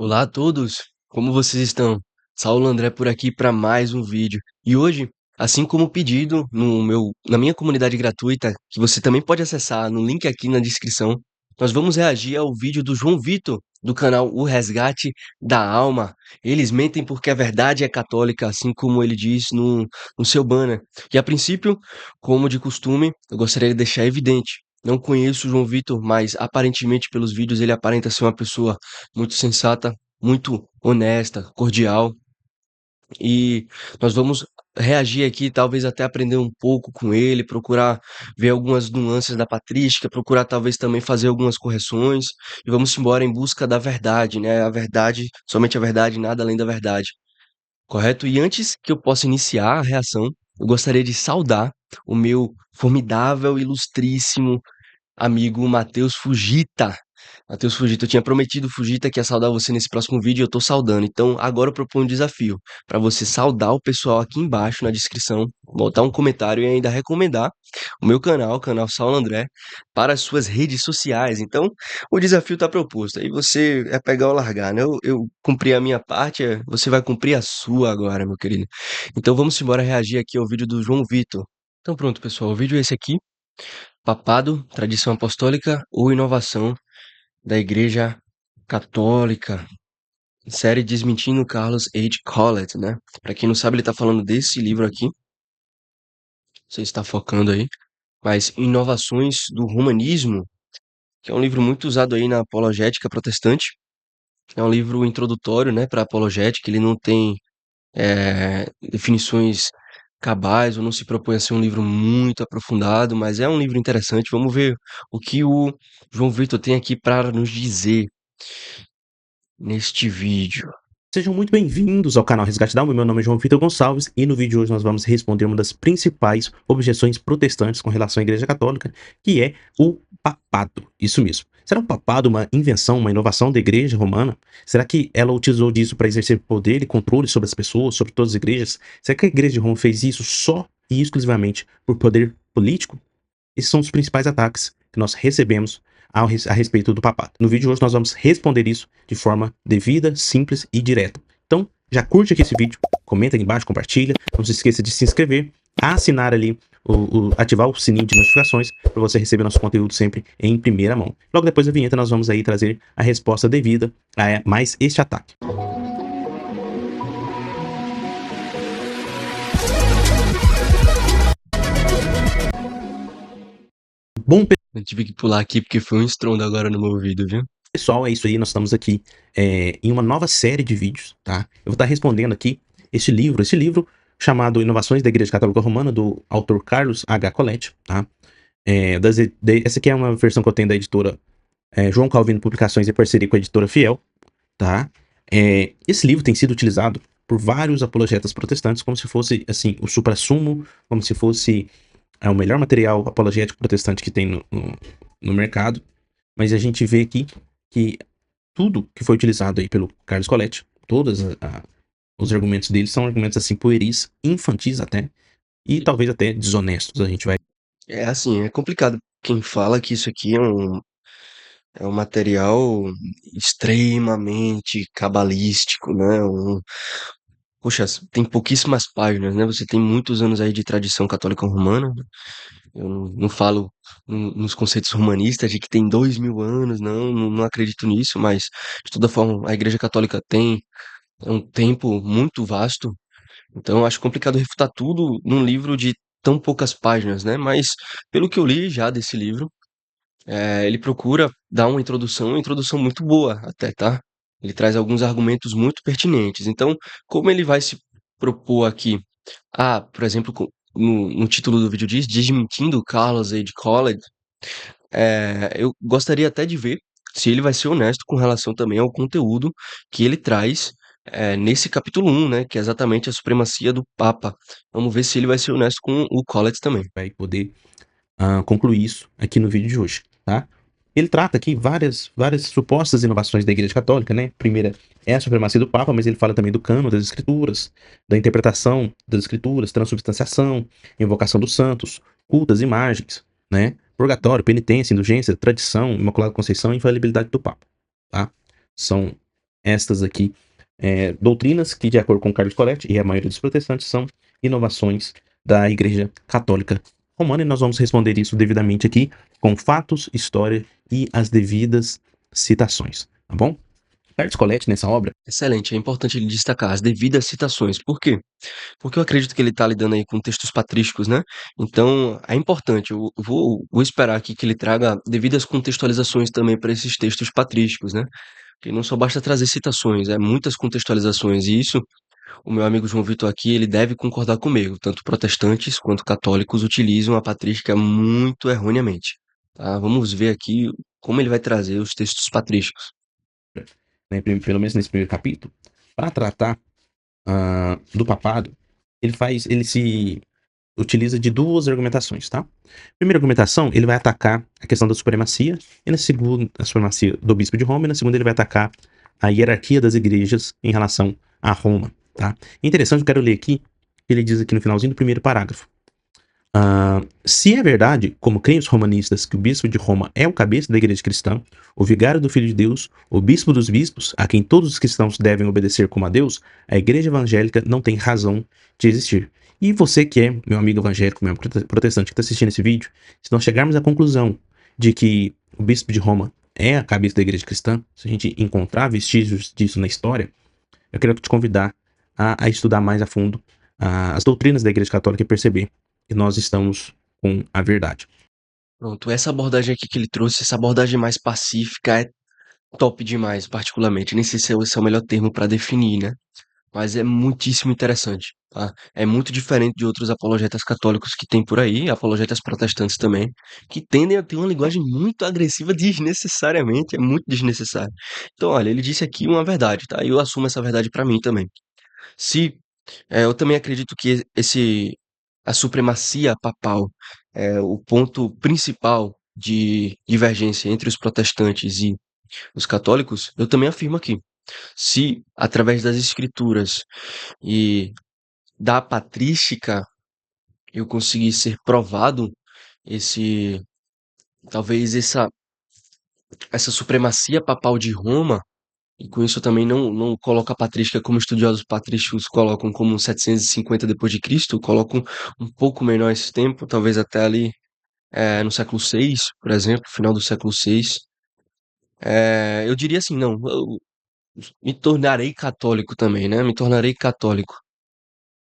Olá a todos, como vocês estão? Saulo André por aqui para mais um vídeo. E hoje, assim como pedido na minha comunidade gratuita, que você também pode acessar no link aqui na descrição, nós vamos reagir ao vídeo do João Vitor, do canal O Resgate da Alma. Eles mentem porque a verdade é católica, assim como ele diz no seu banner. E a princípio, como de costume, eu gostaria de deixar evidente. Não conheço o João Vitor, mas aparentemente pelos vídeos ele aparenta ser uma pessoa muito sensata, muito honesta, cordial. E nós vamos reagir aqui, talvez até aprender um pouco com ele, procurar ver algumas nuances da patrística, procurar talvez também fazer algumas correções. E vamos embora em busca da verdade, né? A verdade, somente a verdade, nada além da verdade. Correto? E antes que eu possa iniciar a reação, eu gostaria de saudar o meu formidável, ilustríssimo amigo Matheus Fujita. Matheus Fujita, eu tinha prometido Fujita que ia saudar você nesse próximo vídeo e eu tô saudando. Então, agora eu proponho um desafio para você saudar o pessoal aqui embaixo na descrição, botar um comentário e ainda recomendar o meu canal, o canal Saulo André, para as suas redes sociais. Então, o desafio está proposto. Aí você é pegar ou largar, né? Eu cumpri a minha parte, você vai cumprir a sua agora, meu querido. Então, vamos embora reagir aqui ao vídeo do João Vitor. Então, pronto, pessoal, o vídeo é esse aqui. Papado, tradição apostólica ou inovação da Igreja Católica. Série Desmentindo Carlos H. Collett, né? Pra quem não sabe, ele tá falando desse livro aqui. Você está focando aí. Mas Inovações do Humanismo, que é um livro muito usado aí na apologética protestante. É um livro introdutório, né, para apologética. Ele não tem definições cabais ou não se propõe a ser um livro muito aprofundado, mas é um livro interessante. Vamos ver o que o João Vitor tem aqui para nos dizer neste vídeo. Sejam muito bem-vindos ao canal Resgate da Alma. Meu nome é João Vitor Gonçalves e no vídeo de hoje nós vamos responder uma das principais objeções protestantes com relação à Igreja Católica, que é o papado. Isso mesmo. Será o papado uma invenção, uma inovação da Igreja Romana? Será que ela utilizou disso para exercer poder e controle sobre as pessoas, sobre todas as igrejas? Será que a Igreja de Roma fez isso só e exclusivamente por poder político? Esses são os principais ataques que nós recebemos a respeito do papado. No vídeo de hoje nós vamos responder isso de forma devida, simples e direta. Então, já curte aqui esse vídeo, comenta aqui embaixo, compartilha, não se esqueça de se inscrever, assinar ali, ativar o sininho de notificações para você receber nosso conteúdo sempre em primeira mão. Logo depois da vinheta nós vamos aí trazer a resposta devida a mais este ataque. Bom, Eu tive que pular aqui porque foi um estrondo agora no meu ouvido, viu? pessoal, é isso aí, nós estamos aqui em uma nova série de vídeos, tá? Eu vou estar respondendo aqui esse livro chamado Inovações da Igreja Católica Romana, do autor Carlos H. Collet, tá? Essa aqui é uma versão que eu tenho da editora João Calvino Publicações em parceria com a editora Fiel, tá? Esse livro tem sido utilizado por vários apologetas protestantes como se fosse, assim, o suprassumo, como se fosse o melhor material apologético protestante que tem no mercado, mas a gente vê aqui que tudo que foi utilizado aí pelo Carlos Collet, todos os argumentos dele são argumentos assim pueris, infantis até, e talvez até desonestos, a gente vai. É assim, é complicado quem fala que isso aqui é um material extremamente cabalístico, né? Poxa, tem pouquíssimas páginas, né? Você tem muitos anos aí de tradição católica romana. Eu não falo nos conceitos humanistas de que tem 2000 anos, não acredito nisso, mas de toda forma a Igreja Católica tem um tempo muito vasto. Então, eu acho complicado refutar tudo num livro de tão poucas páginas, né? Mas, pelo que eu li já desse livro, ele procura dar uma introdução muito boa até, tá? Ele traz alguns argumentos muito pertinentes. Então, como ele vai se propor aqui, por exemplo, no título do vídeo diz, Desmentindo Carlos H. Collett, eu gostaria até de ver se ele vai ser honesto com relação também ao conteúdo que ele traz nesse capítulo 1, né, que é exatamente a supremacia do Papa. Vamos ver se ele vai ser honesto com o Collett também. Vai poder concluir isso aqui no vídeo de hoje, tá? Ele trata aqui várias supostas inovações da Igreja Católica, né? Primeira é a supremacia do Papa, mas ele fala também do cânon das Escrituras, da interpretação das Escrituras, transubstanciação, invocação dos santos, culto das imagens, né? Purgatório, penitência, indulgência, tradição, Imaculada Conceição e infalibilidade do Papa, tá? São estas aqui doutrinas que, de acordo com Carlos Colette e a maioria dos protestantes, são inovações da Igreja Católica Romana, e nós vamos responder isso devidamente aqui com fatos, história e as devidas citações, tá bom? Carlos Colette, nessa obra, Excelente, é importante ele destacar as devidas citações. Por quê? Porque eu acredito que ele está lidando aí com textos patrísticos, né? Então, é importante. Eu vou esperar aqui que ele traga devidas contextualizações também para esses textos patrísticos, né? Porque não só basta trazer citações, é muitas contextualizações. E isso, o meu amigo João Vitor aqui, ele deve concordar comigo. Tanto protestantes quanto católicos utilizam a patrística muito erroneamente. Tá? Vamos ver aqui como ele vai trazer os textos patrísticos. né, pelo menos nesse primeiro capítulo, para tratar do papado, ele se utiliza de duas argumentações, tá? Primeira argumentação, ele vai atacar a questão da supremacia, e na segunda, a supremacia do bispo de Roma, e na segunda ele vai atacar a hierarquia das igrejas em relação a Roma, tá? Interessante, eu quero ler aqui, ele diz aqui no finalzinho do primeiro parágrafo. Se é verdade, como creem os romanistas, que o bispo de Roma é o cabeça da igreja cristã, o vigário do Filho de Deus, o bispo dos bispos, a quem todos os cristãos devem obedecer como a Deus, a igreja evangélica não tem razão de existir. E você que é meu amigo evangélico, meu amigo protestante que está assistindo esse vídeo, se nós chegarmos à conclusão de que o bispo de Roma é a cabeça da igreja cristã, se a gente encontrar vestígios disso na história, eu quero te convidar a estudar mais a fundo as doutrinas da igreja católica e perceber que nós estamos com a verdade. Pronto, essa abordagem aqui que ele trouxe, essa abordagem mais pacífica, é top demais, particularmente. Nem sei se esse é o melhor termo para definir, né? Mas é muitíssimo interessante, tá? É muito diferente de outros apologetas católicos que tem por aí, apologetas protestantes também, que tendem a ter uma linguagem muito agressiva desnecessariamente, é muito desnecessário. Então, olha, ele disse aqui uma verdade, tá? E eu assumo essa verdade para mim também. Se eu também acredito que a supremacia papal é o ponto principal de divergência entre os protestantes e os católicos, eu também afirmo aqui. Se, através das escrituras e da patrística, eu conseguir ser provado esse, talvez essa supremacia papal de Roma, e com isso eu também não coloco a patrística como estudiosos patrísticos colocam como 750 depois de Cristo, colocam um pouco menor esse tempo, talvez até ali no século VI, por exemplo, final do século VI. Eu diria assim, não, eu me tornarei católico também, né? Me tornarei católico.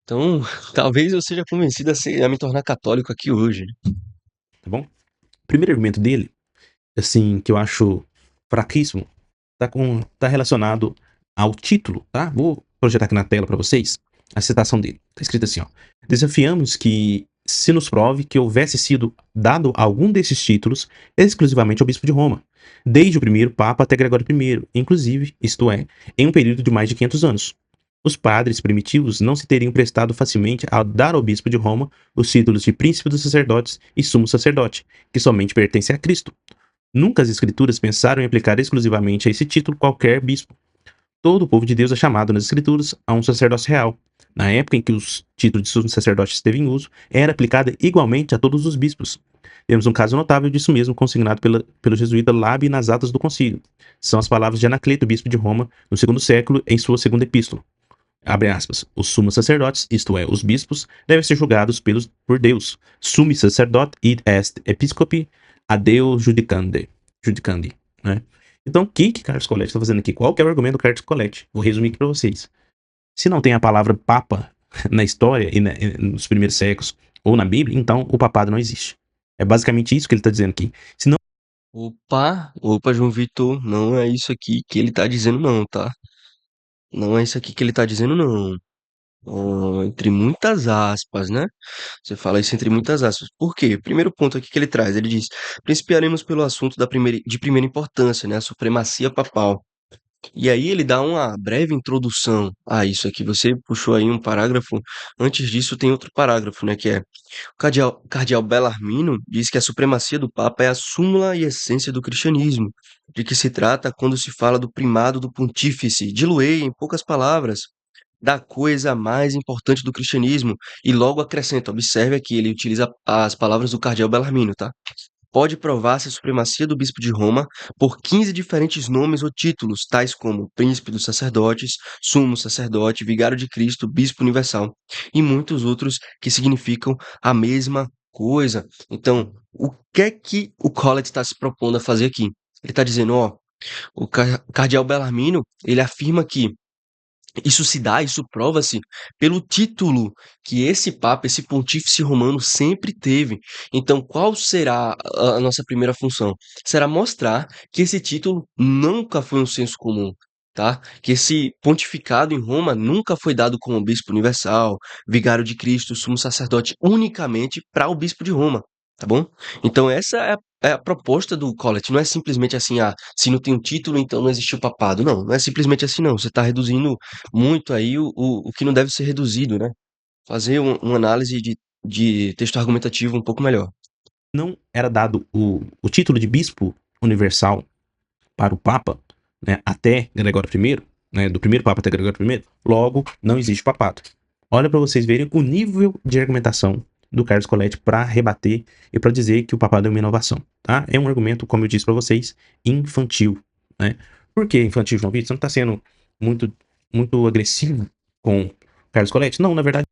Então, talvez eu seja convencido a me tornar católico aqui hoje. Tá bom? O primeiro argumento dele, assim, que eu acho fraquíssimo, tá relacionado ao título, tá? Vou projetar aqui na tela para vocês a citação dele. Tá escrito assim, ó: desafiamos que se nos prove que houvesse sido dado algum desses títulos exclusivamente ao bispo de Roma, desde o primeiro papa até Gregório I, inclusive, isto é, em um período de mais de 500 anos. Os padres primitivos não se teriam prestado facilmente a dar ao bispo de Roma os títulos de príncipe dos sacerdotes e sumo sacerdote, que somente pertencem a Cristo. Nunca as escrituras pensaram em aplicar exclusivamente a esse título qualquer bispo. Todo o povo de Deus é chamado nas escrituras a um sacerdócio real. Na época em que os títulos de sumo sacerdote esteve em uso, era aplicada igualmente a todos os bispos. Temos um caso notável disso mesmo, consignado pelo jesuíta Labi nas atas do concílio. São as palavras de Anacleto, bispo de Roma, no segundo século, em sua segunda epístola. Abre aspas. Os sumos sacerdotes, isto é, os bispos, devem ser julgados por Deus. Summi sacerdot id est episcopi a Deo judicandi, né? Então, o que Carlos Colette está fazendo aqui? Qual que é o argumento do Carlos Colette? Vou resumir aqui para vocês. Se não tem a palavra papa na história e nos primeiros séculos ou na Bíblia, então o papado não existe. É basicamente isso que ele está dizendo aqui. Se não Opa, João Vitor, não é isso aqui que ele tá dizendo não, tá? Não é isso aqui que ele tá dizendo não. Entre muitas aspas, né? Você fala isso entre muitas aspas. Por quê? Primeiro ponto aqui que ele traz, ele diz: principiaremos pelo assunto de primeira importância, né? A supremacia papal. E aí ele dá uma breve introdução a isso aqui. Você puxou aí um parágrafo. Antes disso tem outro parágrafo, né? Que é: o cardeal Bellarmino diz que a supremacia do Papa é a súmula e essência do cristianismo, de que se trata quando se fala do primado do pontífice, diluei, em poucas palavras, da coisa mais importante do cristianismo, e logo acrescenta, observe aqui, ele utiliza as palavras do cardeal Bellarmino, tá? pode provar-se a supremacia do bispo de Roma por 15 diferentes nomes ou títulos, tais como príncipe dos sacerdotes, sumo sacerdote, vigário de Cristo, bispo universal, e muitos outros que significam a mesma coisa. Então, o que é que o Collett está se propondo a fazer aqui? Ele está dizendo, ó, o cardeal Bellarmino, ele afirma que isso prova-se pelo título que esse Papa, esse Pontífice Romano sempre teve. Então, qual será a nossa primeira função? Será mostrar que esse título nunca foi um senso comum, tá? Que esse pontificado em Roma nunca foi dado como bispo universal, vigário de Cristo, sumo sacerdote, unicamente para o bispo de Roma, tá bom? Então, essa é a proposta do Collett. Não é simplesmente assim, se não tem um título, então não existiu papado. Não, não é simplesmente assim, não. Você está reduzindo muito aí o que não deve ser reduzido, né? Fazer uma análise de texto argumentativo um pouco melhor. Não era dado o título de bispo universal para o Papa, né, até Gregório I, né, do primeiro Papa até Gregório I, logo não existe papado. Olha para vocês verem o nível de argumentação do Carlos Colletti para rebater e para dizer que o papado é uma inovação, tá? É um argumento, como eu disse para vocês, infantil, né? Por que infantil, João Vitor? Você não está sendo muito, muito agressivo com o Carlos Colletti? Não, na verdade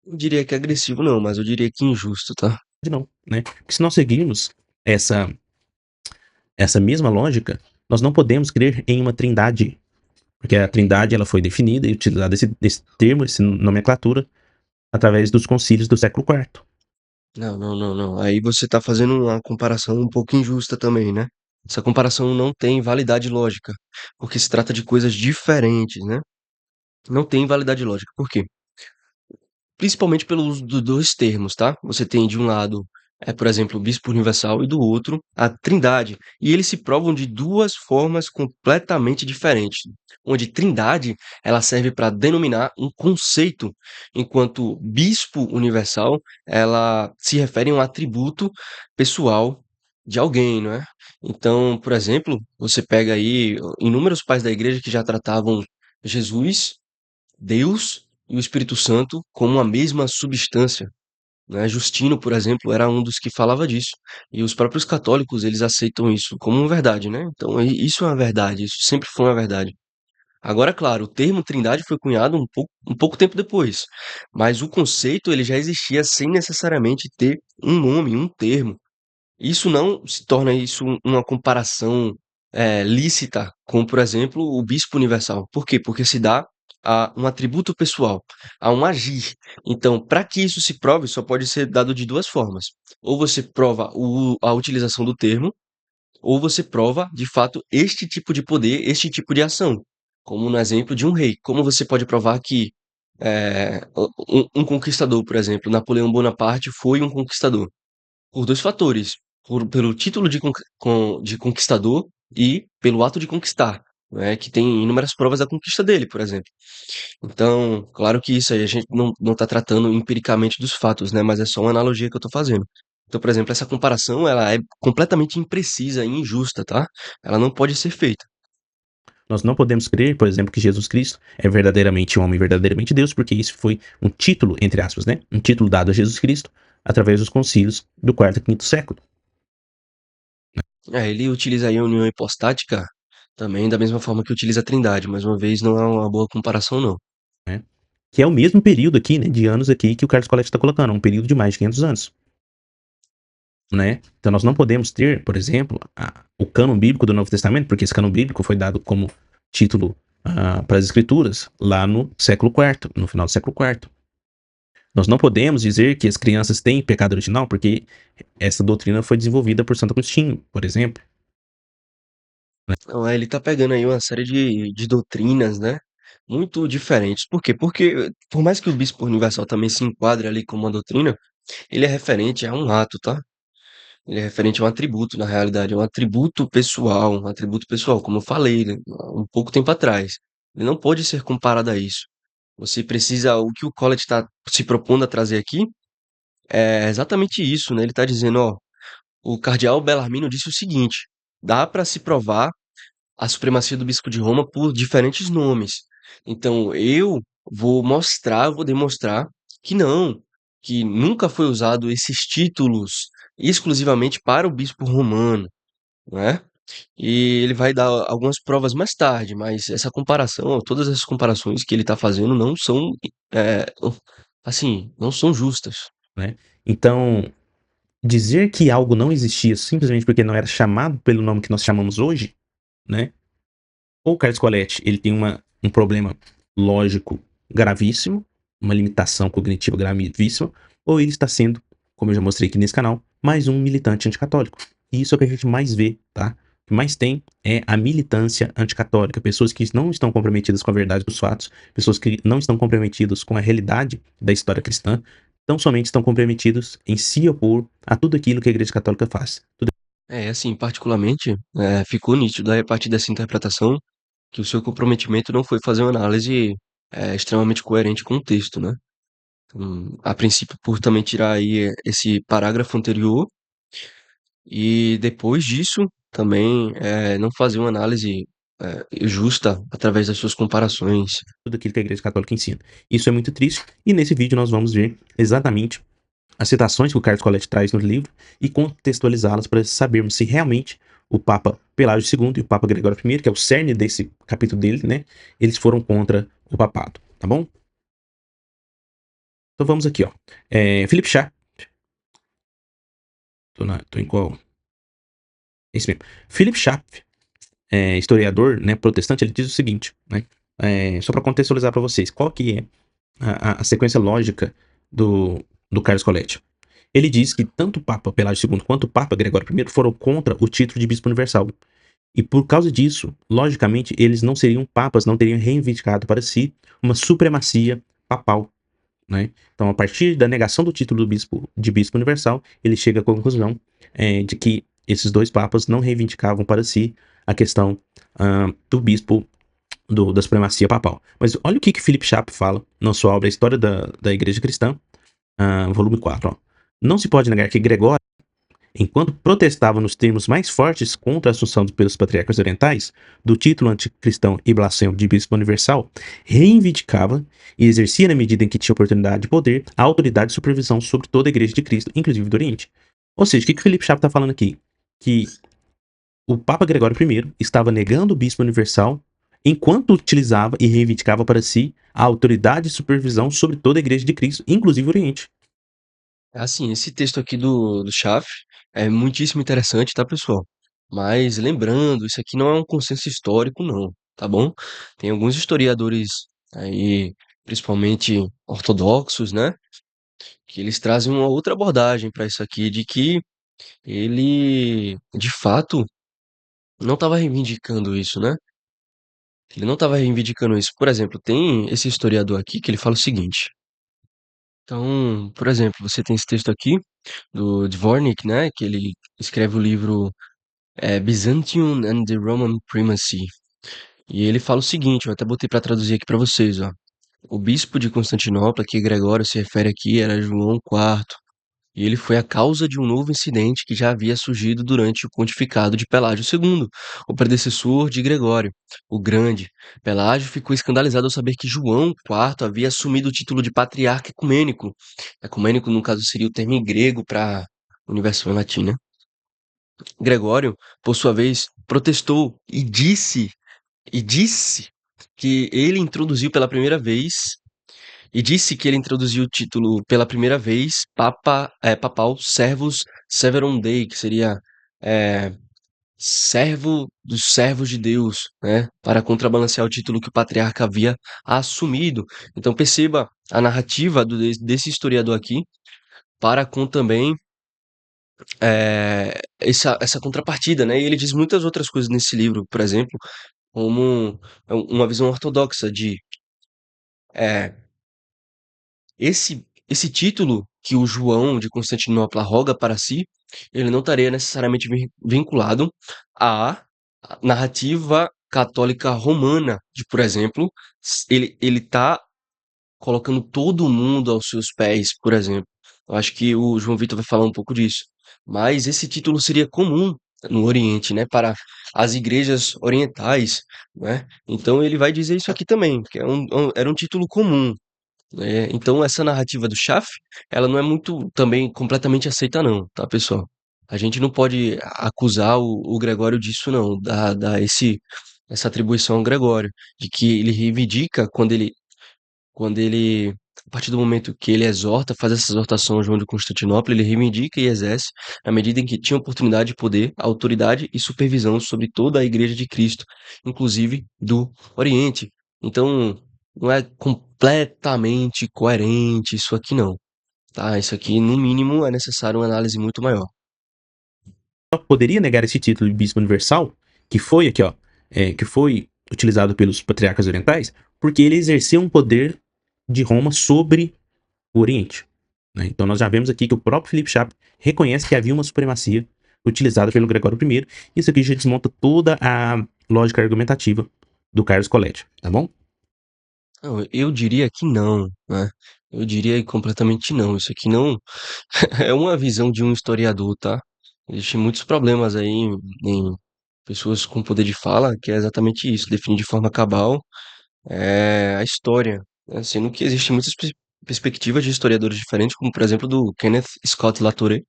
Não diria que é agressivo, não, mas eu diria que injusto, tá? não, né? Porque se nós seguirmos essa, essa mesma lógica, nós não podemos crer em uma trindade, porque a trindade ela foi definida e utilizada esse termo, essa nomenclatura, através dos concílios do século IV. Não, não, não, não. Aí você está fazendo uma comparação um pouco injusta também, né? Essa comparação não tem validade lógica, porque se trata de coisas diferentes, né? Não tem validade lógica. Por quê? Principalmente pelo uso dos dois termos, tá? Você tem de um lado, por exemplo, o bispo universal e do outro a trindade. E eles se provam de duas formas completamente diferentes. Onde trindade, ela serve para denominar um conceito, enquanto bispo universal, ela se refere a um atributo pessoal de alguém, não é? Então, por exemplo, você pega aí inúmeros pais da igreja que já tratavam Jesus, Deus e o Espírito Santo como a mesma substância, né? Justino, por exemplo, era um dos que falava disso. E os próprios católicos, eles aceitam isso como uma verdade, né? Então, isso é uma verdade, isso sempre foi uma verdade. Agora, claro, o termo Trindade foi cunhado um pouco tempo depois, mas o conceito ele já existia sem necessariamente ter um nome, um termo. Isso não se torna isso uma comparação lícita com, por exemplo, o bispo universal. Por quê? Porque se dá a um atributo pessoal, a um agir. Então, para que isso se prove, só pode ser dado de duas formas. Ou você prova a utilização do termo, ou você prova, de fato, este tipo de poder, este tipo de ação. Como no exemplo de um rei. Como você pode provar que um conquistador, por exemplo, Napoleão Bonaparte foi um conquistador? Por 2 fatores, pelo título de conquistador e pelo ato de conquistar, né, que tem inúmeras provas da conquista dele, por exemplo. Então, claro que isso aí a gente não está tratando empiricamente dos fatos, né, mas é só uma analogia que eu estou fazendo. Então, por exemplo, essa comparação ela é completamente imprecisa e injusta, tá? Ela não pode ser feita. Nós não podemos crer, por exemplo, que Jesus Cristo é verdadeiramente homem, verdadeiramente Deus, porque isso foi um título, entre aspas, né? Um título dado a Jesus Cristo através dos concílios do quarto e quinto século, Ele utiliza aí a união hipostática também da mesma forma que utiliza a trindade, mais uma vez não é uma boa comparação não. né? Que é o mesmo período aqui, né, de anos aqui que o Carlos Colette está colocando, um período de mais de 500 anos, né? Então nós não podemos ter, por exemplo, o cânon bíblico do Novo Testamento, porque esse cânon bíblico foi dado como título para as escrituras lá no século IV, no final do século IV. Nós não podemos dizer que as crianças têm pecado original, porque essa doutrina foi desenvolvida por Santo Agostinho, por exemplo. Não, ele tá pegando aí uma série de doutrinas, né? Muito diferentes. Por quê? Porque, por mais que o Bispo Universal também se enquadre ali como uma doutrina, ele é referente a um ato, tá? Ele é referente a um atributo, na realidade. É um atributo pessoal, como eu falei, né, um pouco tempo atrás. Ele não pode ser comparado a isso. Você precisa, o que o Collett está se propondo a trazer aqui é exatamente isso, né? Ele está dizendo, ó, o cardeal Bellarmino disse o seguinte: dá para se provar a supremacia do bispo de Roma por diferentes nomes. Então, eu vou demonstrar que não, que nunca foi usado esses títulos exclusivamente para o bispo romano, né? E ele vai dar algumas provas mais tarde, mas essa comparação, todas essas comparações que ele está fazendo não são, é, assim, não são justas. né? Então, dizer que algo não existia simplesmente porque não era chamado pelo nome que nós chamamos hoje, né? Ou o Carlos Colette, ele tem um problema lógico gravíssimo, uma limitação cognitiva gravíssima, ou ele está sendo, como eu já mostrei aqui nesse canal, mais um militante anticatólico. E isso é o que a gente mais vê, tá? O que mais tem é a militância anticatólica, pessoas que não estão comprometidas com a verdade dos fatos, pessoas que não estão comprometidas com a realidade da história cristã, tão somente estão comprometidos em se opor a tudo aquilo que a Igreja Católica faz. Assim, particularmente, ficou nítido a partir dessa interpretação que o seu comprometimento não foi fazer uma análise extremamente coerente com o texto, né? A princípio, por também tirar aí esse parágrafo anterior e depois disso também não fazer uma análise justa através das suas comparações. Tudo aquilo que a Igreja Católica ensina. Isso é muito triste, e nesse vídeo nós vamos ver exatamente as citações que o Carlos Colette traz no livro e contextualizá-las para sabermos se realmente o Papa Pelágio II e o Papa Gregório I, que é o cerne desse capítulo dele, né, eles foram contra o papado, tá bom? Então vamos aqui, ó. Philip Schaff, tô em qual? Esse mesmo. Philip Schaff, historiador, né, protestante, ele diz o seguinte, né, só para contextualizar para vocês, qual que é a sequência lógica do Carlos Colette. Ele diz que tanto o Papa Pelágio II quanto o Papa Gregório I foram contra o título de Bispo Universal. E por causa disso, logicamente, eles não seriam papas, não teriam reivindicado para si uma supremacia papal, né? Então, a partir da negação do título de bispo universal, ele chega à conclusão de que esses dois papas não reivindicavam para si a questão do bispo da supremacia papal. Mas olha o que Philip Schaff fala na sua obra História da Igreja Cristã, volume 4. Ó. Não se pode negar que Gregório, enquanto protestava nos termos mais fortes contra a assunção pelos patriarcas orientais do título anticristão e blasfemo de bispo universal, reivindicava e exercia, na medida em que tinha oportunidade de poder, a autoridade e supervisão sobre toda a igreja de Cristo, inclusive do Oriente. Ou seja, o que Felipe Chapo está falando aqui? Que o Papa Gregório I estava negando o bispo universal enquanto utilizava e reivindicava para si a autoridade e supervisão sobre toda a igreja de Cristo, inclusive o Oriente. Assim, esse texto aqui do Schaff é muitíssimo interessante, tá, pessoal? Mas lembrando, isso aqui não é um consenso histórico, não, tá bom? Tem alguns historiadores aí, principalmente ortodoxos, né, que eles trazem uma outra abordagem para isso aqui, de que ele, de fato, não estava reivindicando isso, né? Ele não estava reivindicando isso. Por exemplo, tem esse historiador aqui que ele fala o seguinte. Então, por exemplo, você tem esse texto aqui do Dvornik, né, que ele escreve o livro Byzantium and the Roman Primacy. E ele fala o seguinte, eu até botei para traduzir aqui para vocês, ó. O bispo de Constantinopla, que Gregório se refere aqui, era João IV, e ele foi a causa de um novo incidente que já havia surgido durante o pontificado de Pelágio II, o predecessor de Gregório, o Grande. Pelágio ficou escandalizado ao saber que João IV havia assumido o título de patriarca ecumênico. Ecumênico, no caso, seria o termo em grego para universal em latim, né? Gregório, por sua vez, protestou e disse que ele introduziu pela primeira vez e disse que ele introduziu o título pela primeira vez papal Servus Severum Dei, que seria é, servo dos servos de Deus, né, para contrabalancear o título que o patriarca havia assumido. Então perceba a narrativa desse historiador aqui para com também essa contrapartida, né? E ele diz muitas outras coisas nesse livro, por exemplo, como uma visão ortodoxa de é, esse título que o João de Constantinopla roga para si, ele não estaria necessariamente vinculado à narrativa católica romana, de, por exemplo, ele está colocando todo mundo aos seus pés, por exemplo. Eu acho que o João Vitor vai falar um pouco disso. Mas esse título seria comum no Oriente, né, para as igrejas orientais, né? Então ele vai dizer isso aqui também, que era um título comum. Então essa narrativa do Schaff, ela não é muito também completamente aceita não, tá, pessoal? A gente não pode acusar o Gregório disso não, dar essa atribuição ao Gregório, de que ele reivindica quando ele, a partir do momento que ele exorta, faz essa exortação ao João de Constantinopla, ele reivindica e exerce, na medida em que tinha oportunidade, poder, autoridade e supervisão sobre toda a Igreja de Cristo, inclusive do Oriente. Então, não é completamente coerente isso aqui não, tá? Isso aqui, no mínimo, é necessário uma análise muito maior. Poderia negar esse título de bispo universal, que foi aqui, ó, que foi utilizado pelos patriarcas orientais, porque ele exerceu um poder de Roma sobre o Oriente. Né? Então nós já vemos aqui que o próprio Philip Schaff reconhece que havia uma supremacia utilizada pelo Gregório I. Isso aqui já desmonta toda a lógica argumentativa do Carlos Colette, tá bom? Não, eu diria que não, né? Eu diria completamente não. Isso aqui não é uma visão de um historiador, tá? Existem muitos problemas aí em pessoas com poder de fala, que é exatamente isso, definir de forma cabal a história, né? Sendo que existem muitas perspectivas de historiadores diferentes, como por exemplo do Kenneth Scott Latouré,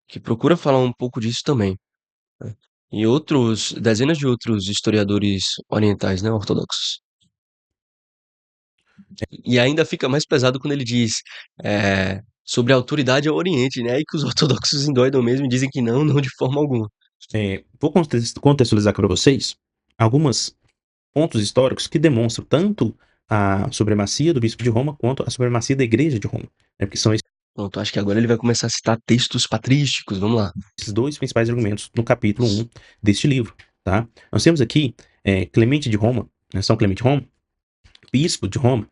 que procura falar um pouco disso também, né? E outros, dezenas de outros historiadores orientais, né, ortodoxos. E ainda fica mais pesado quando ele diz sobre a autoridade ao Oriente, né? E que os ortodoxos endoidam mesmo e dizem que não, não de forma alguma. Vou contextualizar para vocês alguns pontos históricos que demonstram tanto a supremacia do bispo de Roma quanto a supremacia da igreja de Roma. Né? Porque são Pronto, acho que agora ele vai começar a citar textos patrísticos, vamos lá. esses dois principais argumentos no capítulo 1 deste livro. Tá? Nós temos aqui Clemente de Roma, né? São Clemente de Roma, bispo de Roma,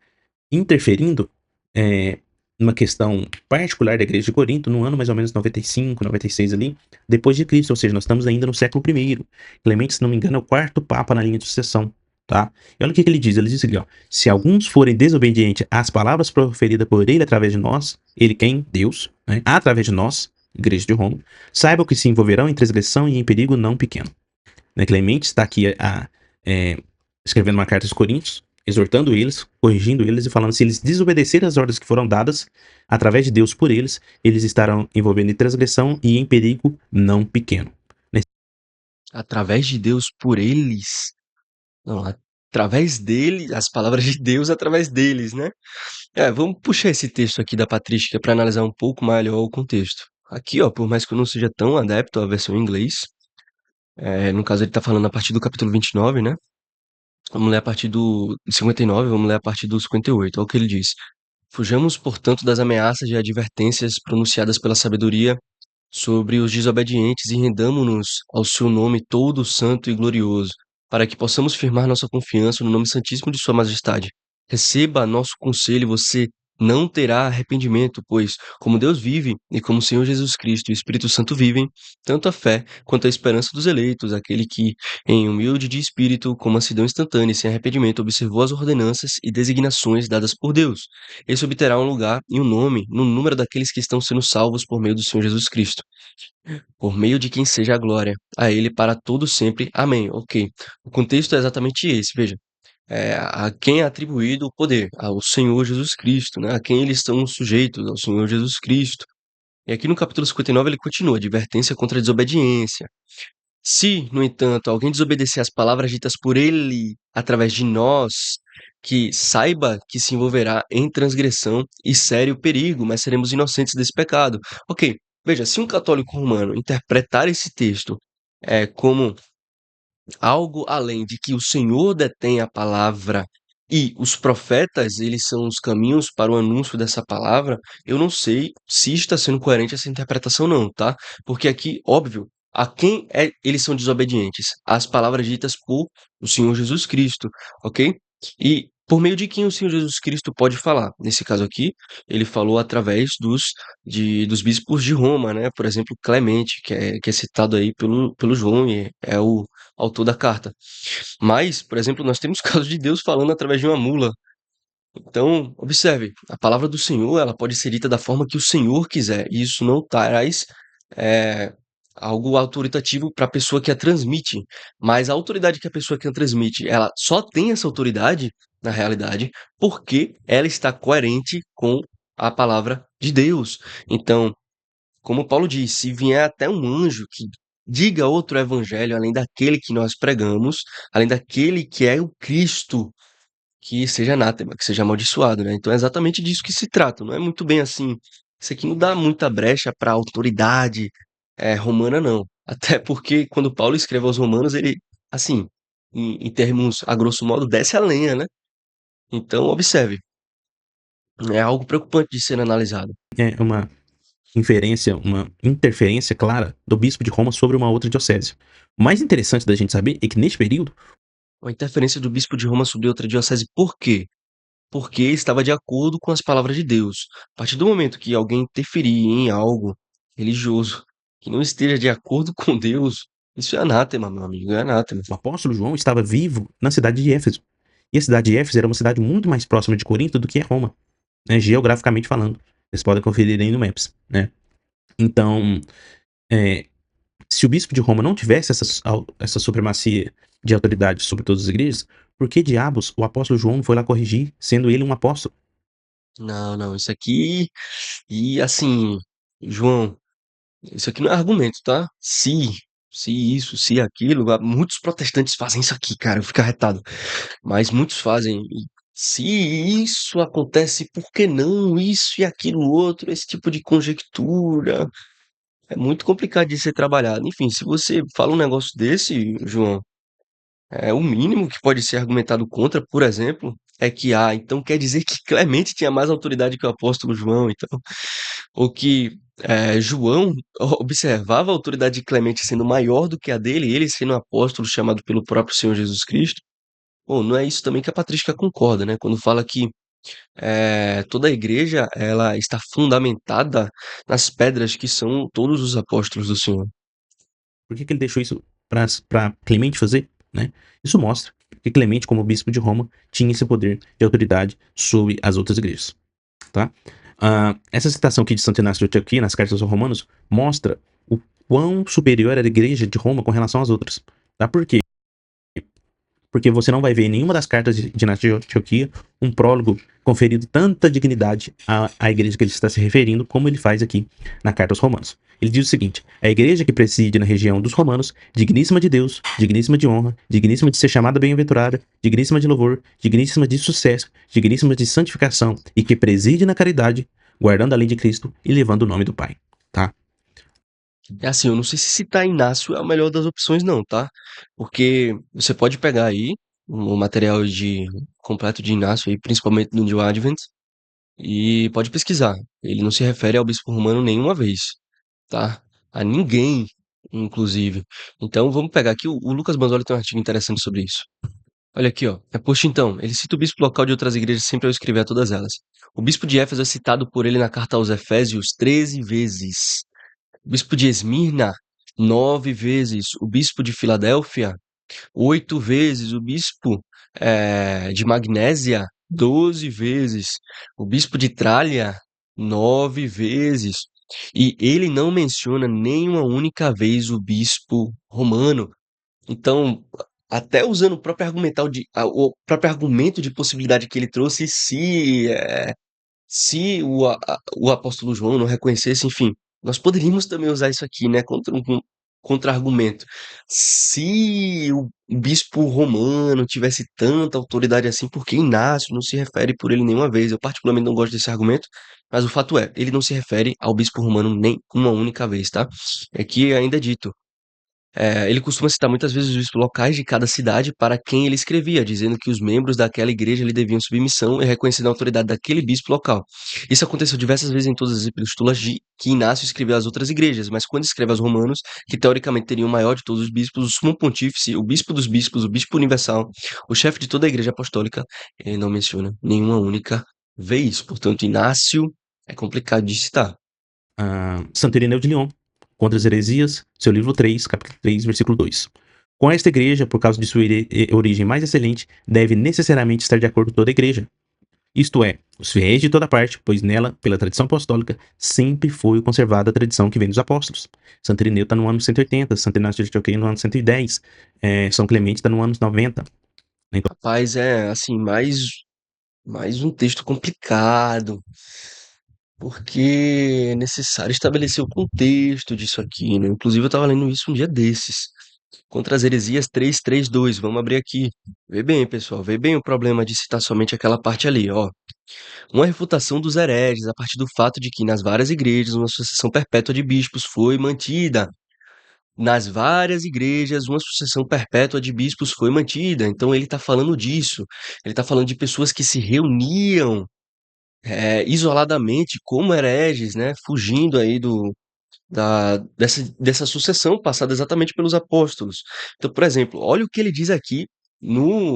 interferindo numa questão particular da igreja de Corinto no ano mais ou menos 95, 96 ali, depois de Cristo, ou seja, nós estamos ainda no século I. Clemente, se não me engano, é o quarto papa na linha de sucessão, tá? E olha o que ele diz, ele diz aqui, ó, se alguns forem desobedientes às palavras proferidas por ele através de nós, ele quem? Deus, né? Através de nós, igreja de Roma, saibam que se envolverão em transgressão e em perigo não pequeno. Né? Clemente está aqui escrevendo uma carta aos Coríntios, exortando eles, corrigindo eles e falando se eles desobedecerem as ordens que foram dadas através de Deus por eles, eles estarão envolvendo em transgressão e em perigo não pequeno. Né? Através de Deus por eles. Não, através dele, as palavras de Deus através deles, né? Vamos puxar esse texto aqui da patrística para analisar um pouco melhor o contexto. Aqui, ó, por mais que eu não seja tão adepto à versão em inglês, no caso ele está falando a partir do capítulo 29, né? Vamos ler a partir do 59, vamos ler a partir do 58. Olha o que ele diz. Fujamos, portanto, das ameaças e advertências pronunciadas pela sabedoria sobre os desobedientes e rendamo-nos ao seu nome todo santo e glorioso, para que possamos firmar nossa confiança no nome santíssimo de Sua Majestade. Receba nosso conselho, você não terá arrependimento, pois, como Deus vive e como o Senhor Jesus Cristo e o Espírito Santo vivem, tanto a fé quanto a esperança dos eleitos, aquele que, em humilde de espírito, com mansidão instantânea e sem arrependimento, observou as ordenanças e designações dadas por Deus. Esse obterá um lugar e um nome no número daqueles que estão sendo salvos por meio do Senhor Jesus Cristo, por meio de quem seja a glória, a Ele para todo sempre. Amém. Ok. O contexto é exatamente esse, veja. A quem é atribuído o poder? Ao Senhor Jesus Cristo, né? A quem eles estão sujeitos? Ao Senhor Jesus Cristo. E aqui no capítulo 59 ele continua, advertência contra a desobediência. Se, no entanto, alguém desobedecer às palavras ditas por ele através de nós, que saiba que se envolverá em transgressão e sério perigo, mas seremos inocentes desse pecado. Ok, veja, se um católico romano interpretar esse texto como algo além de que o Senhor detém a palavra e os profetas, eles são os caminhos para o anúncio dessa palavra, eu não sei se está sendo coerente essa interpretação não, tá? Porque aqui, óbvio, a quem eles são desobedientes? As palavras ditas por o Senhor Jesus Cristo, ok? E por meio de quem o Senhor Jesus Cristo pode falar? Nesse caso aqui, ele falou através dos bispos de Roma, né? Por exemplo, Clemente, que é citado aí pelo João e é o autor da carta. Mas, por exemplo, nós temos casos de Deus falando através de uma mula. Então, observe, a palavra do Senhor, ela pode ser dita da forma que o Senhor quiser, e isso não traz algo autoritativo para a pessoa que a transmite, mas a autoridade que a pessoa que a transmite, ela só tem essa autoridade, na realidade, porque ela está coerente com a palavra de Deus. Então, como Paulo diz, se vier até um anjo que diga outro evangelho além daquele que nós pregamos, além daquele que é o Cristo, que seja anátema, que seja amaldiçoado, né? Então é exatamente disso que se trata. Não é muito bem assim. Isso aqui não dá muita brecha para a autoridade romana, não. Até porque quando Paulo escreve aos Romanos, ele, assim, em termos a grosso modo, desce a lenha, né? Então, observe, é algo preocupante de ser analisado. É uma interferência clara do bispo de Roma sobre uma outra diocese. O mais interessante da gente saber é que neste período, A interferência do bispo de Roma sobre outra diocese, por quê? Porque estava de acordo com as palavras de Deus. A partir do momento que alguém interferir em algo religioso que não esteja de acordo com Deus, isso é anátema, meu amigo, é anátema. o apóstolo João estava vivo na cidade de Éfeso. E a cidade de Éfeso era uma cidade muito mais próxima de Corinto do que é Roma, né, geograficamente falando. Vocês podem conferir aí no Maps, né? Então, é, se o bispo de Roma não tivesse essa supremacia de autoridade sobre todas as igrejas, por que diabos o apóstolo João não foi lá corrigir, sendo ele um apóstolo? Não, não, isso aqui. E assim, João, isso aqui não é argumento, tá? Se isso, se aquilo. Muitos protestantes fazem isso aqui, cara, eu fico arretado. Mas muitos fazem. E se isso acontece, por que não isso e aquilo outro? Esse tipo de conjectura. É muito complicado de ser trabalhado. Enfim, se você fala um negócio desse, João, é o mínimo que pode ser argumentado contra, por exemplo, é que, então quer dizer que Clemente tinha mais autoridade que o apóstolo João, então, ou que João observava a autoridade de Clemente sendo maior do que a dele, ele sendo um apóstolo chamado pelo próprio Senhor Jesus Cristo. Bom, não é isso também que a patrística concorda, né? Quando fala que toda a igreja ela está fundamentada nas pedras que são todos os apóstolos do Senhor. Por que ele deixou isso para Clemente fazer? Né? Isso mostra que Clemente, como bispo de Roma, tinha esse poder de autoridade sobre as outras igrejas. Tá? Essa citação aqui de Santo Inácio de Antioquia nas cartas aos Romanos mostra o quão superior era a igreja de Roma com relação às outras. Tá? Por quê? Porque você não vai ver em nenhuma das cartas de Inácio de Antioquia um prólogo conferido tanta dignidade à igreja que ele está se referindo, como ele faz aqui na carta aos Romanos. Ele diz o seguinte: a igreja que preside na região dos romanos, digníssima de Deus, digníssima de honra, digníssima de ser chamada bem-aventurada, digníssima de louvor, digníssima de sucesso, digníssima de santificação, e que preside na caridade, guardando a lei de Cristo e levando o nome do Pai. Tá? É assim, eu não sei se citar Inácio é a melhor das opções não, tá? Porque você pode pegar aí o material completo de Inácio aí, principalmente no New Advent, e pode pesquisar. Ele não se refere ao bispo romano nenhuma vez, tá? A ninguém, inclusive. Então vamos pegar aqui, o Lucas Banzoli tem um artigo interessante sobre isso. Olha aqui, ó. Posto então, ele cita o bispo local de outras igrejas sempre ao escrever a todas elas. O bispo de Éfeso é citado por ele na carta aos Efésios 13 vezes. O bispo de Esmirna, 9 vezes. O bispo de Filadélfia, 8 vezes. O bispo de Magnésia, 12 vezes. O bispo de Trália, 9 vezes. E ele não menciona nenhuma única vez o bispo romano. Então, até usando o próprio argumento de possibilidade que ele trouxe, se o apóstolo João não reconhecesse, enfim, nós poderíamos também usar isso aqui, né, contra um contra-argumento. Se o bispo romano tivesse tanta autoridade assim, por que Inácio não se refere por ele nenhuma vez? Eu particularmente não gosto desse argumento, mas o fato é, ele não se refere ao bispo romano nem uma única vez, tá? É que ainda é dito. Ele costuma citar muitas vezes os locais de cada cidade para quem ele escrevia, dizendo que os membros daquela igreja lhe deviam submissão e reconhecendo a autoridade daquele bispo local. Isso aconteceu diversas vezes em todas as epístolas que Inácio escreveu às outras igrejas, mas quando escreve aos romanos, que teoricamente teriam o maior de todos os bispos, o sumo pontífice, o bispo dos bispos, o bispo universal, o chefe de toda a igreja apostólica, ele não menciona nenhuma única vez. Portanto, Inácio é complicado de citar. Santo Irineu de Lyon, contra as heresias, seu livro 3, capítulo 3, versículo 2. Com esta igreja, por causa de sua origem mais excelente, deve necessariamente estar de acordo toda a igreja. Isto é, os fiéis de toda parte, pois nela, pela tradição apostólica, sempre foi conservada a tradição que vem dos apóstolos. Santo Irineu está no ano 180, Santo Inácio de Antioquia no ano 110, São Clemente está no ano 90. Então, Rapaz, é assim, mais um texto complicado, porque é necessário estabelecer o contexto disso aqui, né? Inclusive, eu estava lendo isso um dia desses. Contra as heresias 332, vamos abrir aqui. Vê bem, pessoal, vê bem o problema de citar somente aquela parte ali, ó. Uma refutação dos hereges a partir do fato de que nas várias igrejas uma sucessão perpétua de bispos foi mantida. Nas várias igrejas, uma sucessão perpétua de bispos foi mantida. Então ele está falando disso. Ele está falando de pessoas que se reuniam isoladamente como hereges, né? Fugindo aí dessa sucessão passada exatamente pelos apóstolos. Então, por exemplo, olha o que ele diz aqui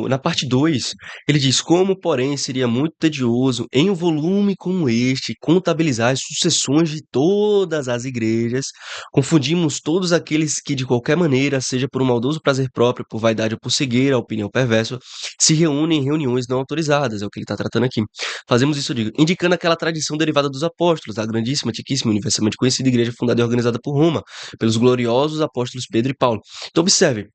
na parte 2. Ele diz: Como, porém, seria muito tedioso em um volume como este contabilizar as sucessões de todas as igrejas, confundimos todos aqueles que, de qualquer maneira, seja por um maldoso prazer próprio, por vaidade ou por cegueira, opinião perversa, se reúnem em reuniões não autorizadas. É o que ele está tratando aqui. Fazemos isso, eu digo, indicando aquela tradição derivada dos apóstolos, da grandíssima, antiquíssima, universalmente conhecida igreja fundada e organizada por Roma, pelos gloriosos apóstolos Pedro e Paulo. Então, observe,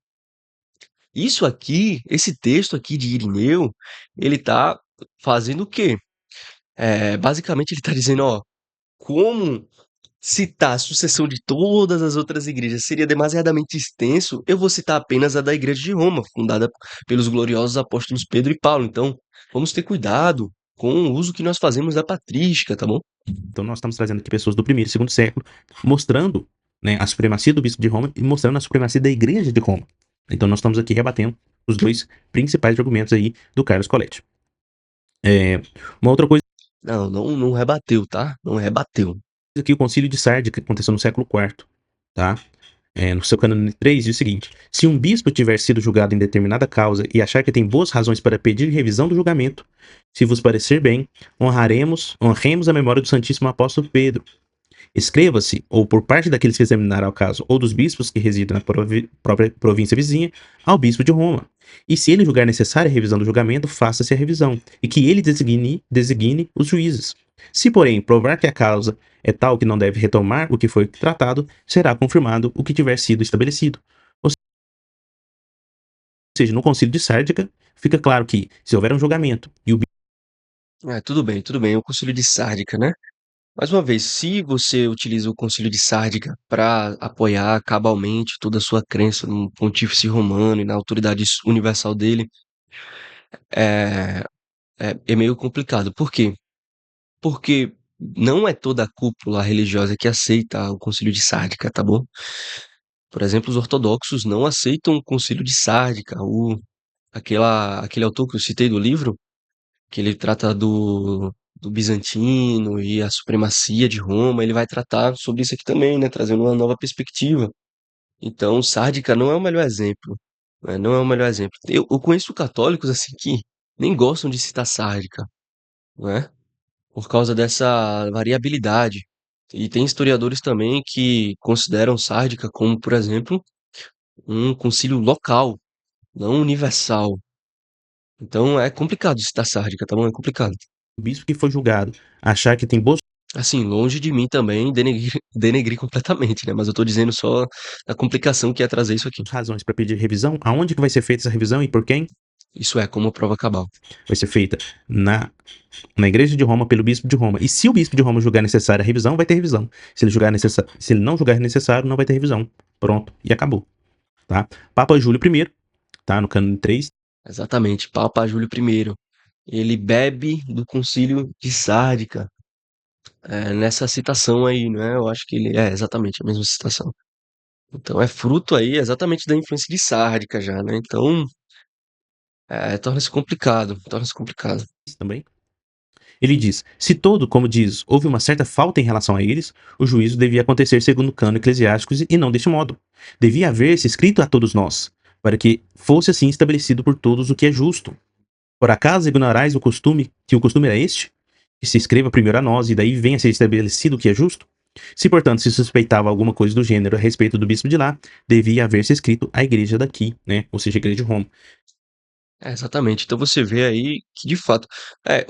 isso aqui, esse texto aqui de Irineu, ele está fazendo o quê? Basicamente, ele está dizendo, ó, como citar a sucessão de todas as outras igrejas seria demasiadamente extenso, eu vou citar apenas a da Igreja de Roma, fundada pelos gloriosos apóstolos Pedro e Paulo. Então, vamos ter cuidado com o uso que nós fazemos da patrística, tá bom? então nós estamos trazendo aqui pessoas do primeiro e segundo século, mostrando, né, a supremacia do bispo de Roma e mostrando a supremacia da igreja de Roma. Então nós estamos aqui rebatendo os dois principais argumentos aí do Carlos Coletti. Uma outra coisa Não rebateu, tá? Não rebateu. que o Concílio de Sardes, que aconteceu no século IV, tá? No seu cânone 3, diz o seguinte: se um bispo tiver sido julgado em determinada causa e achar que tem boas razões para pedir revisão do julgamento, se vos parecer bem, honremos a memória do Santíssimo Apóstolo Pedro. Escreva-se, ou por parte daqueles que examinaram o caso, ou dos bispos que residem na própria província vizinha, ao bispo de Roma. E se ele julgar necessária a revisão do julgamento, faça-se a revisão, e que ele designe os juízes. Se, porém, provar que a causa é tal que não deve retomar o que foi tratado, será confirmado o que tiver sido estabelecido. Ou seja, no Concílio de Sárdica, fica claro que, se houver um julgamento e o Tudo bem, o Concílio de Sárdica, né? Mais uma vez, se você utiliza o Concílio de Sárdica para apoiar cabalmente toda a sua crença no Pontífice Romano e na autoridade universal dele, é, é meio complicado. Por quê? Porque não é toda a cúpula religiosa que aceita o Concílio de Sárdica, tá bom? Por exemplo, os ortodoxos não aceitam o Concílio de Sárdica. Aquele autor que eu citei do livro, que ele trata do bizantino e a supremacia de Roma, ele vai tratar sobre isso aqui também, né? Trazendo uma nova perspectiva. Então, Sárdica não é o melhor exemplo, né? Não é o melhor exemplo. Eu conheço católicos assim que nem gostam de citar Sárdica, né? Por causa dessa variabilidade. E tem historiadores também que consideram Sárdica como, por exemplo, um concílio local, não universal. Então é complicado citar Sárdica, tá bom? É complicado. bispo que foi julgado achar que tem boas Assim, longe de mim também denegrir completamente, né? Mas eu tô dizendo só a complicação que é trazer isso aqui. razões para pedir revisão, aonde que vai ser feita essa revisão e por quem? Isso é como prova cabal. Vai ser feita na Igreja de Roma pelo Bispo de Roma. E se o Bispo de Roma julgar necessária a revisão, vai ter revisão. Se ele não julgar necessário, não vai ter revisão. Pronto, e acabou. Tá? Papa Júlio I, tá? No cânone 3, Exatamente, Papa Júlio I. Ele bebe do concílio de Sárdica, nessa citação aí, não é? Eu acho que ele é exatamente a mesma citação. Então é fruto aí exatamente da influência de Sárdica já, né? Então torna-se complicado, torna-se complicado. também. Ele diz: se todo, como diz, houve uma certa falta em relação a eles, o juízo devia acontecer segundo o cano eclesiástico e não deste modo. Devia haver-se escrito a todos nós, para que fosse assim estabelecido por todos o que é justo. Por acaso ignorais que o costume era este? Que se escreva primeiro a nós e daí venha a ser estabelecido o que é justo? Se, portanto, se suspeitava alguma coisa do gênero a respeito do bispo de lá, devia haver-se escrito a igreja daqui, né? Ou seja, a igreja de Roma. Exatamente. Então você vê aí que, de fato, é,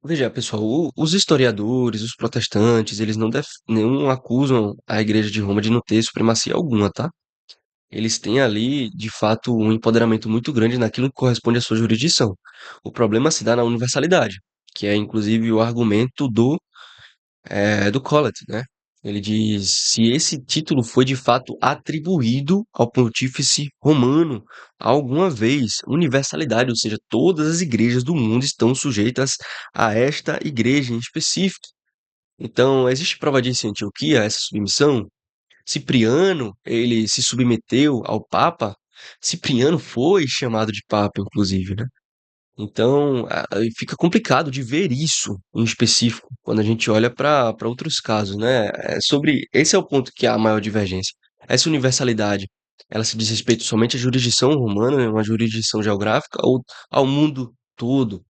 Veja, pessoal, os historiadores, os protestantes, eles não acusam a Igreja de Roma de não ter supremacia alguma, tá? Eles têm ali, de fato, um empoderamento muito grande naquilo que corresponde à sua jurisdição. O problema se dá na universalidade, que é inclusive o argumento do Collet, né? Ele diz se esse título foi de fato atribuído ao pontífice romano alguma vez, universalidade, ou seja, todas as igrejas do mundo estão sujeitas a esta igreja em específico. Então, existe prova disso em Antioquia, essa submissão? Cipriano, ele se submeteu ao Papa. Cipriano foi chamado de Papa, inclusive, né? Então, aí fica complicado de ver isso em específico quando a gente olha para outros casos, né? Esse é o ponto que há a maior divergência. Essa universalidade, ela se diz respeito somente à jurisdição romana, né, uma jurisdição geográfica, ou ao mundo todo?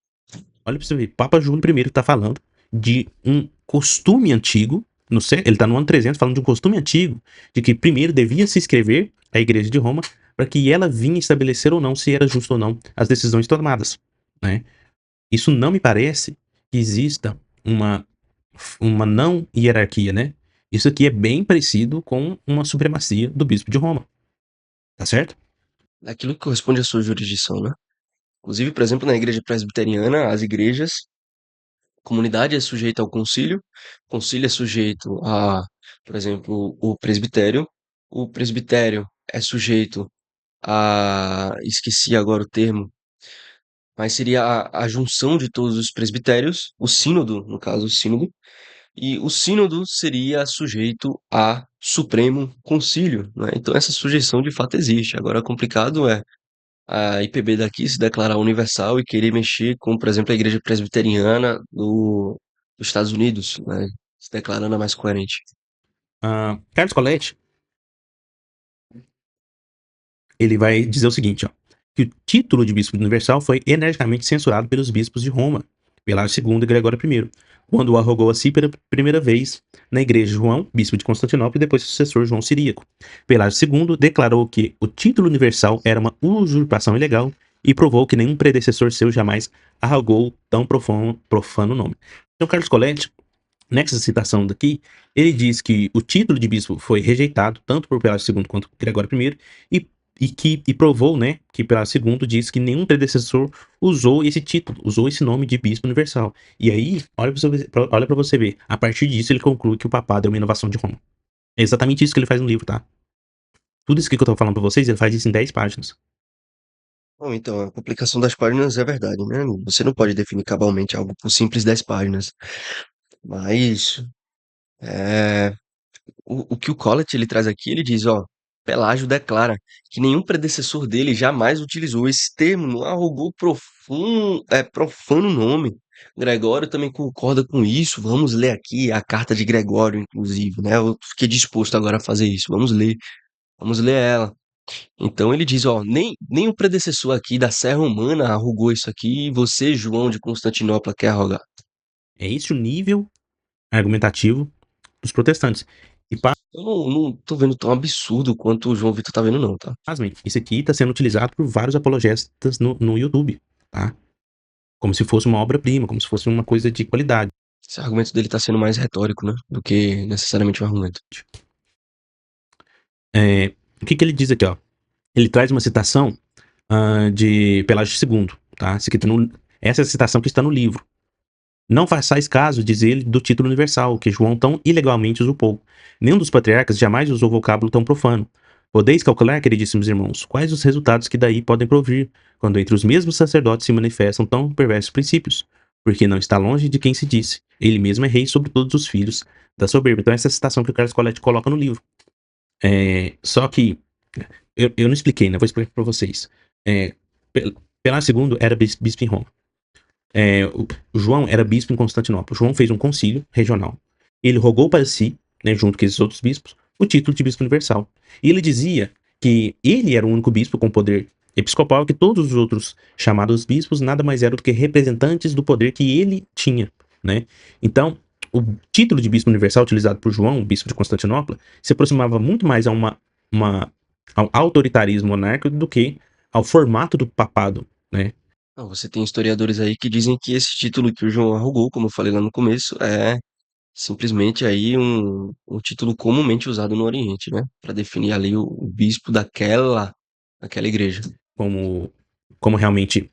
Olha pra você ver, Papa João I tá falando de um costume antigo, ele tá no ano 300 falando de um costume antigo, de que primeiro devia se escrever a Igreja de Roma para que ela vinha estabelecer ou não se era justo ou não as decisões tomadas, né? Isso não me parece que exista uma não hierarquia, né? Isso aqui é bem parecido com uma supremacia do bispo de Roma, tá certo? Daquilo que corresponde à sua jurisdição, né? Inclusive, por exemplo, na igreja presbiteriana, as igrejas, a comunidade é sujeita ao concílio, o concílio é sujeito a, por exemplo, o presbitério é sujeito esqueci agora o termo, mas seria a junção de todos os presbitérios, o sínodo, no caso, o sínodo, e o sínodo seria sujeito a Supremo Concílio, né? Então essa sujeição de fato existe. Agora, complicado é a IPB daqui se declarar universal e querer mexer com, por exemplo, a Igreja Presbiteriana dos Estados Unidos, né? Se declarando a mais coerente. Carlos Colette, ele vai dizer o seguinte, ó, que o título de bispo universal foi energicamente censurado pelos bispos de Roma, Belário II e Gregório I, quando o arrogou a si pela primeira vez na igreja João, bispo de Constantinopla, e depois sucessor João Siríaco. Belário II declarou que o título universal era uma usurpação ilegal e provou que nenhum predecessor seu jamais arrogou tão profano nome. Então, Carlos Colette, nessa citação daqui, ele diz que o título de bispo foi rejeitado tanto por Belário II quanto por Gregório I e provou, né, que Belário II diz que nenhum predecessor usou esse título, usou esse nome de bispo universal. E aí, olha para você ver, a partir disso ele conclui que o papado é uma inovação de Roma. É exatamente isso que ele faz no livro, tá? Tudo isso que eu tô falando pra vocês, ele faz isso em 10 páginas. Bom, então, a complicação das páginas é verdade, né? Você não pode definir cabalmente algo por simples 10 páginas. Mas é, o que o Collett ele traz aqui, ele diz, ó, Pelágio declara que nenhum predecessor dele jamais utilizou esse termo, não arrogou profano nome. Gregório também concorda com isso. Vamos ler aqui a carta de Gregório, inclusive, né? Eu fiquei disposto agora a fazer isso. Vamos ler ela. Então ele diz, ó, nem o predecessor aqui da Serra Romana arrogou isso aqui, e você, João de Constantinopla, quer arrogar. É esse o nível argumentativo dos protestantes. E Eu não tô vendo tão absurdo quanto o João Vitor tá vendo, não, tá? pasmem, isso aqui está sendo utilizado por vários apologetas no YouTube, tá? Como se fosse uma obra-prima, como se fosse uma coisa de qualidade. Esse argumento dele tá sendo mais retórico, né? Do que necessariamente um argumento. O que ele diz aqui, ó? Ele traz uma citação de Pelágio II, tá? Essa é a citação que está no livro. Não façais caso, diz ele, do título universal, que João tão ilegalmente usurpou. Nenhum dos patriarcas jamais usou vocábulo tão profano. Podeis calcular, queridíssimos irmãos, quais os resultados que daí podem provir, quando entre os mesmos sacerdotes se manifestam tão perversos princípios? Porque não está longe de quem se disse. Ele mesmo é rei sobre todos os filhos da soberba. Então, essa é a citação que o Carlos Colette coloca no livro. Só que eu não expliquei, né? Vou explicar para vocês. Pelágio II era bispo em Roma. O João era bispo em Constantinopla. João fez um concílio regional. Ele rogou para si, né, junto com esses outros bispos, o título de bispo universal. E ele dizia que ele era o único bispo com poder episcopal, que todos os outros chamados bispos nada mais eram do que representantes do poder que ele tinha, né? Então, o título de bispo universal utilizado por João, bispo de Constantinopla, se aproximava muito mais ao autoritarismo monárquico do que ao formato do papado, né? Não, você tem historiadores aí que dizem que esse título que o João arrogou, como eu falei lá no começo, é simplesmente aí um título comumente usado no Oriente, né? Para definir ali o bispo daquela igreja. Como realmente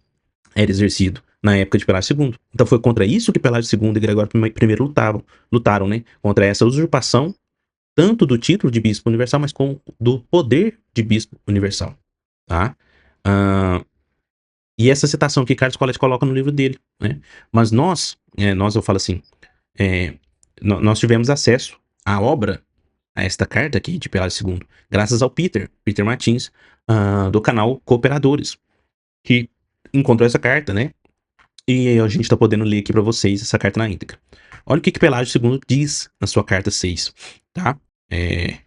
era exercido na época de Pelágio II. Então foi contra isso que Pelágio II e Gregório I lutaram, né? Contra essa usurpação tanto do título de bispo universal, mas com do poder de bispo universal, tá? Ah, e essa citação que Carlos Colette coloca no livro dele, né? Mas nós eu falo assim, é, nós tivemos acesso à obra, a esta carta aqui de Pelágio II, graças ao Peter Martins, do canal Cooperadores, que encontrou essa carta, né? E a gente tá podendo ler aqui pra vocês essa carta na íntegra. Olha o que Pelágio II diz na sua carta 6, tá? É,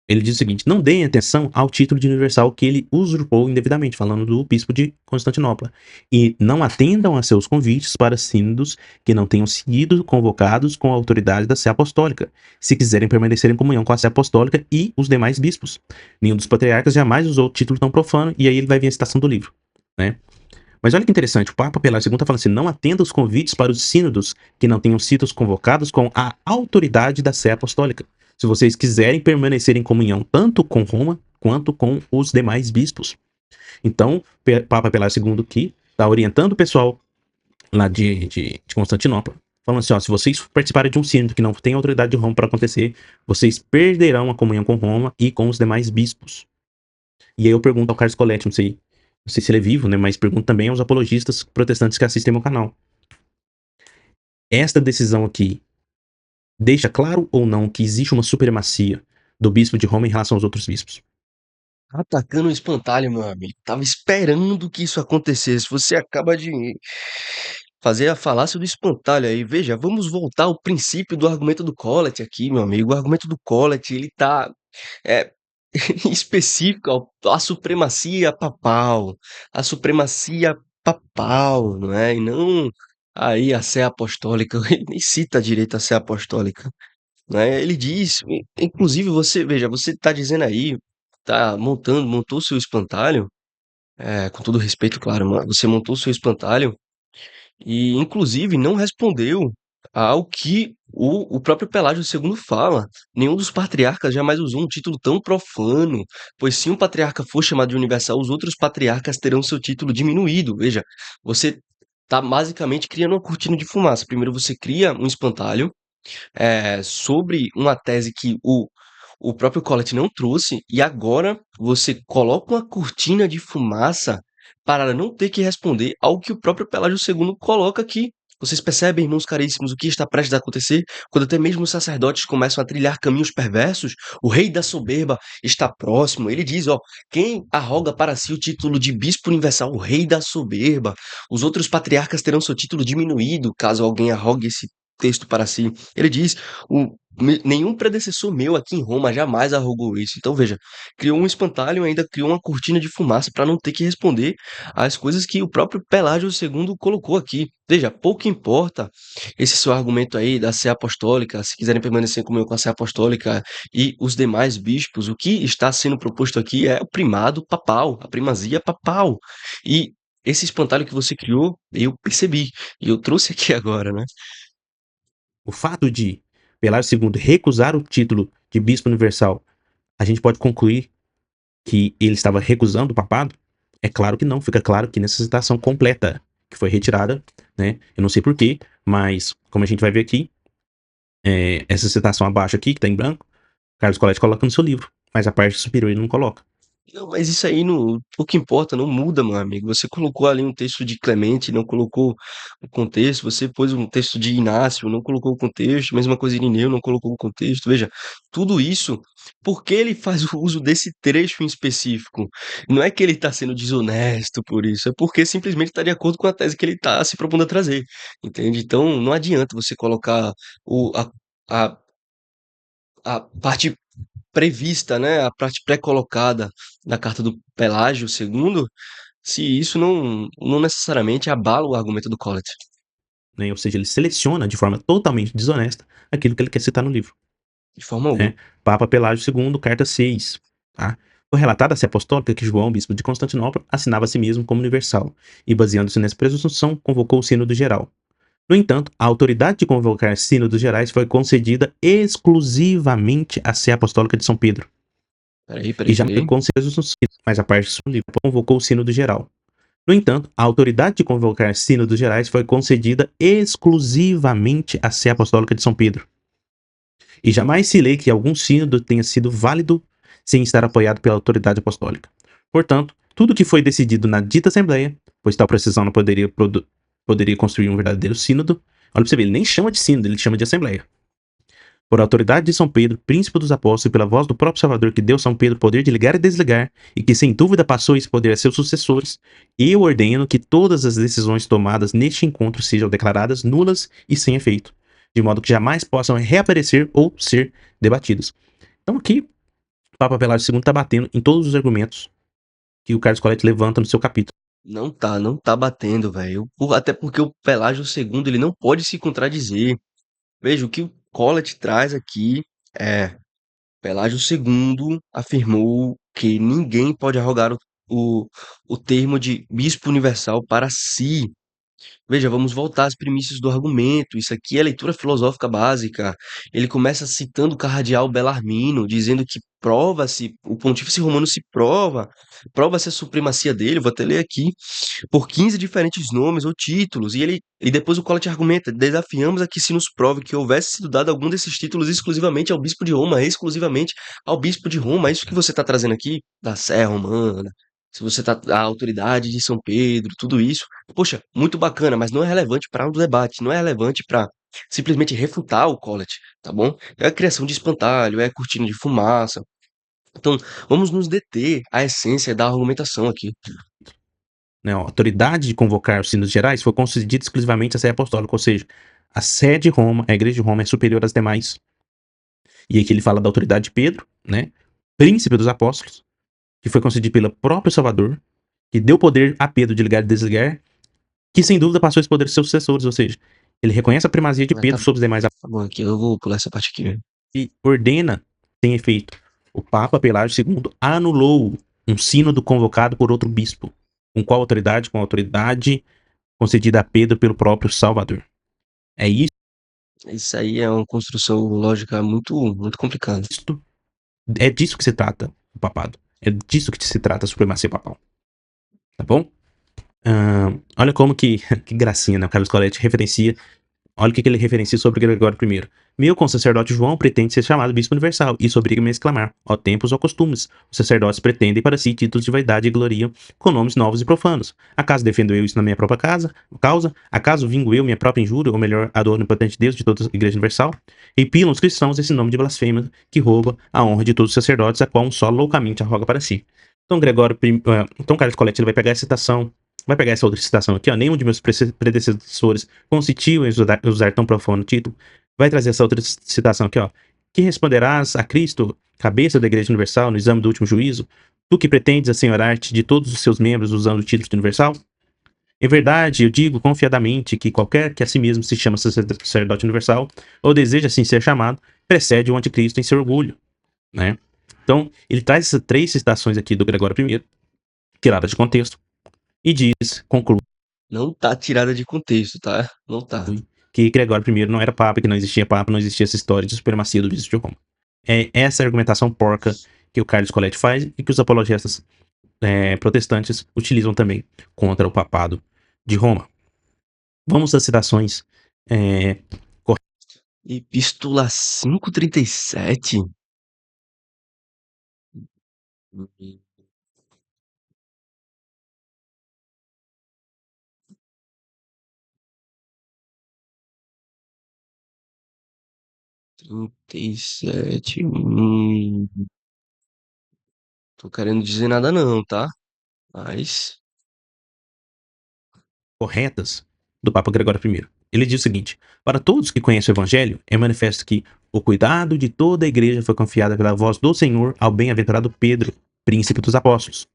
ele diz o seguinte: não deem atenção ao título de universal que ele usurpou indevidamente, falando do bispo de Constantinopla, e não atendam a seus convites para sínodos que não tenham sido convocados com a autoridade da Sé Apostólica, se quiserem permanecer em comunhão com a Sé Apostólica e os demais bispos. Nenhum dos patriarcas jamais usou título tão profano, e aí ele vai vir a citação do livro, né? Mas olha que interessante, o Papa Pelágio II está falando assim: não atenda os convites para os sínodos que não tenham sido convocados com a autoridade da Sé Apostólica, se vocês quiserem permanecer em comunhão tanto com Roma quanto com os demais bispos. Então, Papa Pelágio II aqui está orientando o pessoal lá de Constantinopla, falando assim: ó, se vocês participarem de um sínodo que não tem autoridade de Roma para acontecer, vocês perderão a comunhão com Roma e com os demais bispos. E aí eu pergunto ao Carlos Colette, não sei se ele é vivo, né? Mas pergunto também aos apologistas protestantes que assistem meu canal. Esta decisão aqui deixa claro ou não que existe uma supremacia do bispo de Roma em relação aos outros bispos? Atacando o espantalho, meu amigo. Tava esperando que isso acontecesse. Você acaba de fazer a falácia do espantalho aí. Veja, vamos voltar ao princípio do argumento do Collet aqui, meu amigo. O argumento do Collet, ele tá é, específico à supremacia papal. A supremacia papal, não é? E não aí a Sé Apostólica. Ele nem cita direito a Sé Apostólica, né? Ele diz, inclusive você, veja, você tá dizendo aí, montou seu espantalho, com todo respeito, claro, você montou seu espantalho e, inclusive, não respondeu ao que o próprio Pelágio II fala. Nenhum dos patriarcas jamais usou um título tão profano, pois se um patriarca for chamado de universal, os outros patriarcas terão seu título diminuído. Veja, você tá basicamente criando uma cortina de fumaça. Primeiro você cria um espantalho, sobre uma tese que o próprio Collett não trouxe, e agora você coloca uma cortina de fumaça para não ter que responder ao que o próprio Pelágio II coloca aqui. Vocês percebem, irmãos caríssimos, o que está prestes a acontecer? Quando até mesmo os sacerdotes começam a trilhar caminhos perversos, o rei da soberba está próximo. Ele diz, ó, quem arroga para si o título de bispo universal, o rei da soberba, os outros patriarcas terão seu título diminuído, caso alguém arrogue esse texto para si. Ele diz: nenhum predecessor meu aqui em Roma jamais arrogou isso. Então, veja, criou um espantalho e ainda criou uma cortina de fumaça para não ter que responder às coisas que o próprio Pelágio II colocou aqui. Veja, pouco importa esse seu argumento aí da Sé Apostólica, se quiserem permanecer comigo com a Sé Apostólica e os demais bispos, o que está sendo proposto aqui é o primado papal, a primazia papal. E esse espantalho que você criou, eu percebi, e eu trouxe aqui agora, né? O fato de Pelágio II recusar o título de bispo universal, a gente pode concluir que ele estava recusando o papado? É claro que não, fica claro que nessa citação completa que foi retirada, né? Eu não sei porquê, mas como a gente vai ver aqui, essa citação abaixo aqui, que está em branco, Carlos Colette coloca no seu livro, mas a parte superior ele não coloca. Não, mas isso aí não, pouco importa, não muda, meu amigo. Você colocou ali um texto de Clemente, não colocou o contexto. Você pôs um texto de Inácio, não colocou o contexto. Mesma coisa Irineu, não colocou o contexto. Veja, tudo isso, por que ele faz o uso desse trecho em específico? Não é que ele está sendo desonesto por isso, é porque simplesmente está de acordo com a tese que ele está se propondo a trazer, entende? Então, não adianta você colocar o, a, a parte prevista, né, a parte pré-colocada da carta do Pelágio II, se isso não necessariamente abala o argumento do Collet. Né? Ou seja, ele seleciona de forma totalmente desonesta aquilo que ele quer citar no livro. De forma alguma. Né? Papa Pelágio II, carta 6. Tá? Foi relatado a Sé Apostólica que João, bispo de Constantinopla, assinava a si mesmo como universal, e baseando-se nessa presunção, convocou o Sínodo Geral. No entanto, a autoridade de convocar sínodos gerais foi concedida exclusivamente à Sé Apostólica de São Pedro, e já Peraí. consenso no sínodo, mas a parte do livro convocou o Sínodo Geral. No entanto, a autoridade de convocar sínodos gerais foi concedida exclusivamente à Sé Apostólica de São Pedro, e jamais se lê que algum sínodo tenha sido válido sem estar apoiado pela autoridade apostólica. Portanto, tudo que foi decidido na dita Assembleia, pois tal precisão não poderia construir um verdadeiro sínodo. Olha pra você ver, ele nem chama de sínodo, ele chama de Assembleia. Por autoridade de São Pedro, príncipe dos apóstolos, e pela voz do próprio Salvador que deu a São Pedro o poder de ligar e desligar, e que sem dúvida passou esse poder a seus sucessores, eu ordeno que todas as decisões tomadas neste encontro sejam declaradas nulas e sem efeito, de modo que jamais possam reaparecer ou ser debatidas. Então aqui, o Papa Pelágio II está batendo em todos os argumentos que o Carlos Colette levanta no seu capítulo. Não tá batendo, velho. Até porque o Pelágio II, ele não pode se contradizer. Veja, o que o Collet traz aqui é: Pelágio II afirmou que ninguém pode arrogar o, o termo de bispo universal para si. Veja, vamos voltar às premissas do argumento. Isso aqui é leitura filosófica básica. Ele começa citando o cardeal Bellarmino, dizendo que prova-se, o pontífice romano se prova-se a supremacia dele. Vou até ler aqui por 15 diferentes nomes ou títulos, e depois o Collet argumenta: desafiamos a que se nos prove que houvesse sido dado algum desses títulos exclusivamente ao bispo de Roma, exclusivamente ao bispo de Roma. É isso que você está trazendo aqui, da Sé Romana, se você tá, a autoridade de São Pedro, tudo isso. Poxa, muito bacana, mas não é relevante para o debate, não é relevante para simplesmente refutar o Collet, tá bom? É a criação de espantalho, é cortina de fumaça. Então, vamos nos deter à essência da argumentação aqui. Né, a autoridade de convocar os sínodos gerais foi concedida exclusivamente à Sé Apostólica, ou seja, a Sé de Roma, a Igreja de Roma é superior às demais. E aqui ele fala da autoridade de Pedro, né, príncipe dos apóstolos, que foi concedido pelo próprio Salvador, que deu poder a Pedro de ligar e desligar, que sem dúvida passou esse poder aos seus sucessores, ou seja, ele reconhece a primazia de Mas Pedro sobre os demais tá bom aqui, eu vou pular essa parte aqui. e ordena, sem efeito. O Papa Pelágio II anulou um sínodo convocado por outro bispo. Com qual autoridade? Com a autoridade concedida a Pedro pelo próprio Salvador. É Isso aí é uma construção lógica muito complicada. isto, é disso que se trata o papado. É disso que se trata a supremacia papal. Tá bom? Olha como que gracinha, né? O Carlos Colette referencia. Olha o que ele referencia sobre Gregório I. Meu consacerdote João pretende ser chamado bispo universal. Isso obriga-me a exclamar: ó tempos, ó costumes. Os sacerdotes pretendem para si títulos de vaidade e gloriam com nomes novos e profanos. Acaso defendo eu isso na minha própria causa? Acaso vingo eu minha própria injúria, ou melhor, a do onipotente Deus de toda a Igreja Universal? Repilam os cristãos esse nome de blasfêmia que rouba a honra de todos os sacerdotes, a qual um só loucamente arroga para si. Então, então Carlos Colette ele vai pegar essa citação. Vai pegar essa outra citação aqui, ó. Nenhum de meus predecessores consentiu em usar tão profano título. Vai trazer essa outra citação aqui, ó. Que responderás a Cristo, cabeça da Igreja Universal, no exame do último juízo? Tu que pretendes assenhorar-te de todos os seus membros usando o título de universal? Em verdade, eu digo confiadamente que qualquer que a si mesmo se chama sacerdote universal, ou deseja assim ser chamado, precede o anticristo em seu orgulho, né? Então, ele traz essas três citações aqui do Gregório I, tiradas de contexto, e conclui Não tá tirada de contexto, tá? Não tá. que Gregório I não era papa, que não existia papa, não existia essa história de supremacia do bispo de Roma. É essa argumentação porca que o Carlos Colette faz e que os apologistas protestantes utilizam também contra o papado de Roma. Vamos às citações Epístola 537? 37. Tô querendo dizer nada não, tá? Mas. corretas do Papa Gregório I. Ele diz o seguinte: para todos que conhecem o Evangelho, é manifesto que o cuidado de toda a igreja foi confiado pela voz do Senhor ao bem-aventurado Pedro, príncipe dos apóstolos.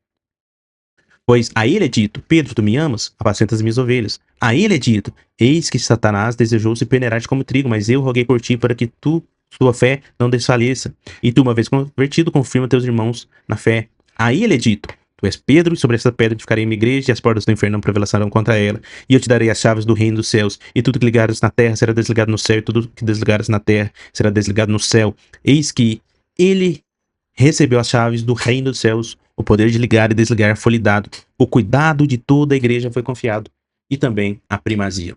Pois a ele é dito: Pedro, tu me amas? Apacenta as minhas ovelhas. A ele é dito: eis que Satanás desejou se peneirar-te como trigo, mas eu roguei por ti para que tua fé não desfaleça. E tu, uma vez convertido, confirma teus irmãos na fé. Aí ele é dito: Tu és Pedro, e sobre esta pedra edificarei minha igreja, e as portas do inferno não prevalecerão contra ela. E eu te darei as chaves do reino dos céus, e tudo que ligares na terra será desligado no céu, e tudo que desligares na terra será desligado no céu. Eis que ele recebeu as chaves do reino dos céus, o poder de ligar e desligar foi lhe dado, o cuidado de toda a igreja foi confiado, e também a primazia.